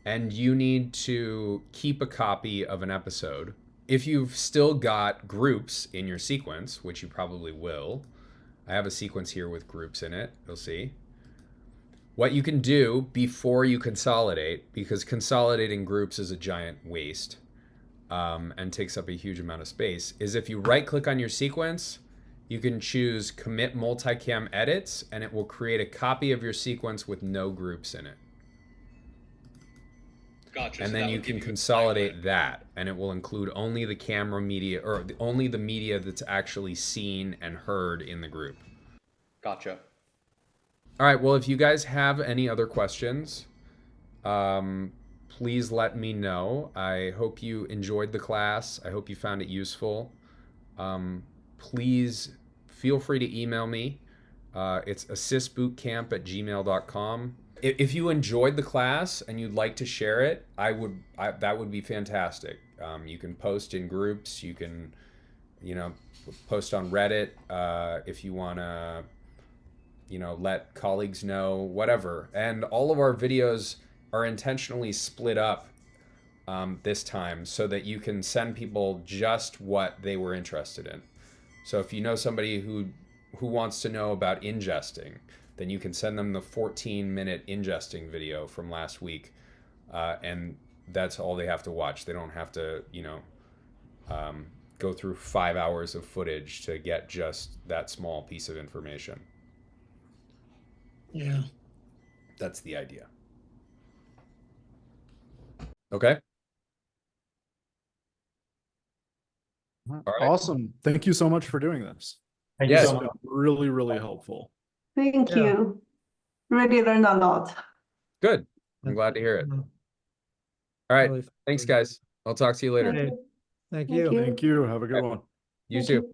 and you need to keep a copy of an episode, if you've still got groups in your sequence, which you probably will, I have a sequence here with groups in it, you'll see. What you can do before you consolidate, because consolidating groups is a giant waste and takes up a huge amount of space, is if you right click on your sequence, you can choose commit multicam edits, and it will create a copy of your sequence with no groups in it. Gotcha. And So then that you would give can a consolidate timeline. that, and it will include only the camera media, or only the media that's actually seen and heard in the group. Gotcha. All right, well, if you guys have any other questions, please let me know. I hope you enjoyed the class. I hope you found it useful. Please feel free to email me. It's assistbootcamp@gmail.com. If you enjoyed the class and you'd like to share it, that would be fantastic. You can post in groups. You can, post on Reddit if you want to, let colleagues know, whatever. And all of our videos are intentionally split up this time so that you can send people just what they were interested in. So if you know somebody who wants to know about ingesting, then you can send them the 14-minute ingesting video from last week, and that's all they have to watch. They don't have to, go through 5 hours of footage to get just that small piece of information. Yeah. That's the idea. Okay. All right. Awesome. Thank you so much for doing this. Thank you Yes. so It's much. been really, really helpful. Thank Yeah. you. Really learned a lot. Good. I'm glad to hear it. All right. Thanks, guys. I'll talk to you later. Hey. Thank you. Thank you. Have a good one. You Thank too. you.